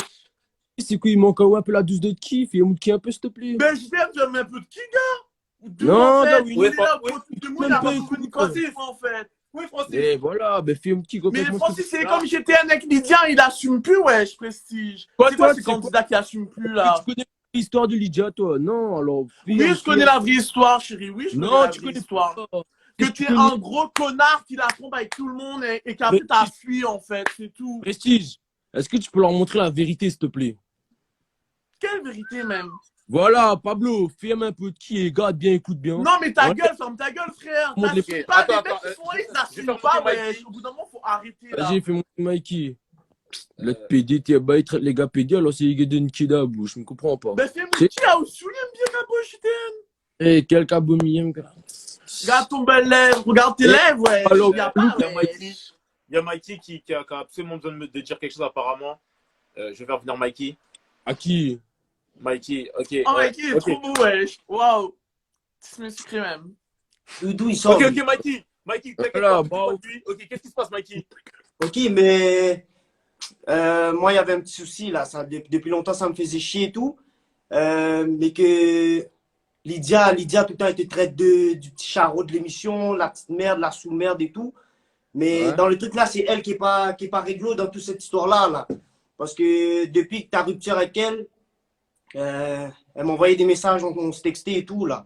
C'est quoi, il manque un peu la douce de kiff, il manque un peu, s'il te plaît. Ben, je viens de mettre un peu de qui, gars? Non, oui, en fait. Oui, Francis. Et voilà, ben fais un petit mais Francis, c'est comme j'étais un mec Lydien, il assume plus, wesh, Prestige. C'est quoi ce candidat qui assume plus, là? Tu connais l'histoire de Lydia, toi? Non, alors... Oui, je connais la vraie histoire, chérie. Oui, je connais la vraie histoire. que tu es un gros connard qui la trompe avec tout le monde et qu'après t'as fui en fait, c'est tout. Prestige, est-ce que tu peux leur montrer la vérité, s'il te plaît? Quelle vérité même? Voilà, Pablo, filme un peu de qui est, garde bien, écoute bien. Non, mais ta gueule, ferme ta gueule, frère. T'assumes pas, les mecs qui sont là, ils n'assument pas, ouais. Au bout d'un moment, faut arrêter, là. Vas-y, fais mon Mikey. Le PD, t'es bah, il traite les gars PD, alors c'est les gars d'une kid à la bouche, je me comprends pas. Ben, fais-moi qui a au soulier, bien la bouche, Eh, quel cabomien, gars. Regarde ton bel lèvre, regarde tes lèvres, ouais. Alors, Il y a Mikey qui a absolument besoin de dire quelque chose, apparemment. Je vais faire venir Mikey. À qui? Mikey, ok. Oh, Mikey, il est trop beau, wesh. Waouh. Tu me sucré même. D'où il sort? Ok, Mikey. Mikey, t'inquiète pas. Ok, qu'est-ce qui se passe, Mikey? Ok, mais moi, il y avait un petit souci là. Ça, depuis longtemps, ça me faisait chier et tout. Mais que Lydia, tout le temps, elle te traite du petit charreau de l'émission, la petite merde, la sous-merde et tout. Mais dans le truc là, c'est elle qui est pas réglo dans toute cette histoire-là. Là. Parce que depuis que ta rupture avec elle, elle m'envoyait des messages, on se textait et tout là.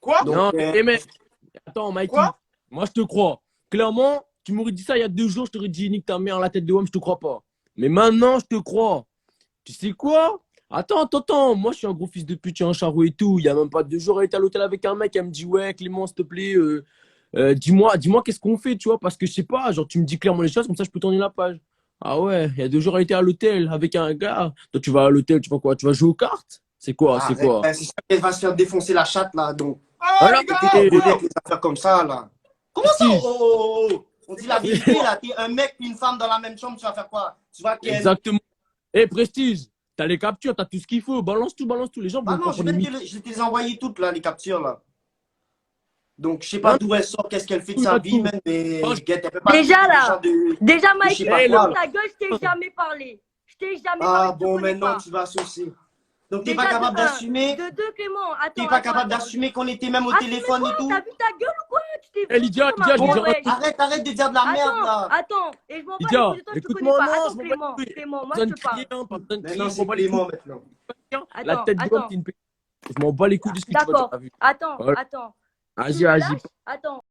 Quoi? Donc, non, mais attends, Mikey. Quoi? Moi, je te crois. Clairement, tu m'aurais dit ça il y a 2 jours, je t'aurais dit nique ta mère la tête de homme, je te crois pas. Mais maintenant, je te crois. Tu sais quoi? Attends. Moi, je suis un gros fils de pute, je suis un charou et tout. Il y a même pas 2 jours, elle était à l'hôtel avec un mec, elle me dit ouais, Clément, s'il te plaît, dis-moi qu'est-ce qu'on fait, tu vois, parce que je sais pas, genre tu me dis clairement les choses, comme ça je peux tourner la page. Ah ouais, il y a 2 jours, elle était à l'hôtel avec un gars. Toi, tu vas à l'hôtel, tu vas quoi? Tu vas jouer aux cartes? C'est quoi? C'est quoi? C'est ça qu'elle va se faire défoncer la chatte là, donc. Alors, avec des affaires comme ça là. Comment ça? On dit la vérité là, t'es un mec et une femme dans la même chambre, tu vas faire quoi? Tu vas exactement. Prestige, t'as les captures, t'as tout ce qu'il faut. Balance tout. Les gens vont non, je te les envoyer toutes là, les captures là. Donc je sais pas d'où elle sort, qu'est-ce qu'elle fait de sa vie, même, mais elle peut pas. Déjà Mikey, ta gueule, je t'ai jamais parlé. Je t'ai jamais parlé. Ah bon, maintenant tu vas associer. Donc t'es pas capable d'assumer. De deux, Clément, attends. T'es pas capable d'assumer qu'on était même au téléphone et tout. T'as vu ta gueule ou quoi? Lydia, arrête de dire de la merde là. Attends, et je m'en bats les couilles de toi, je te connais pas. Attends, Clément, moi je te parle. Maintenant c'est Clément maintenant. La tête de l'homme, je m'en bats les couilles de ce que tu vas dire. D'accord, attends. Vas-y. Attends.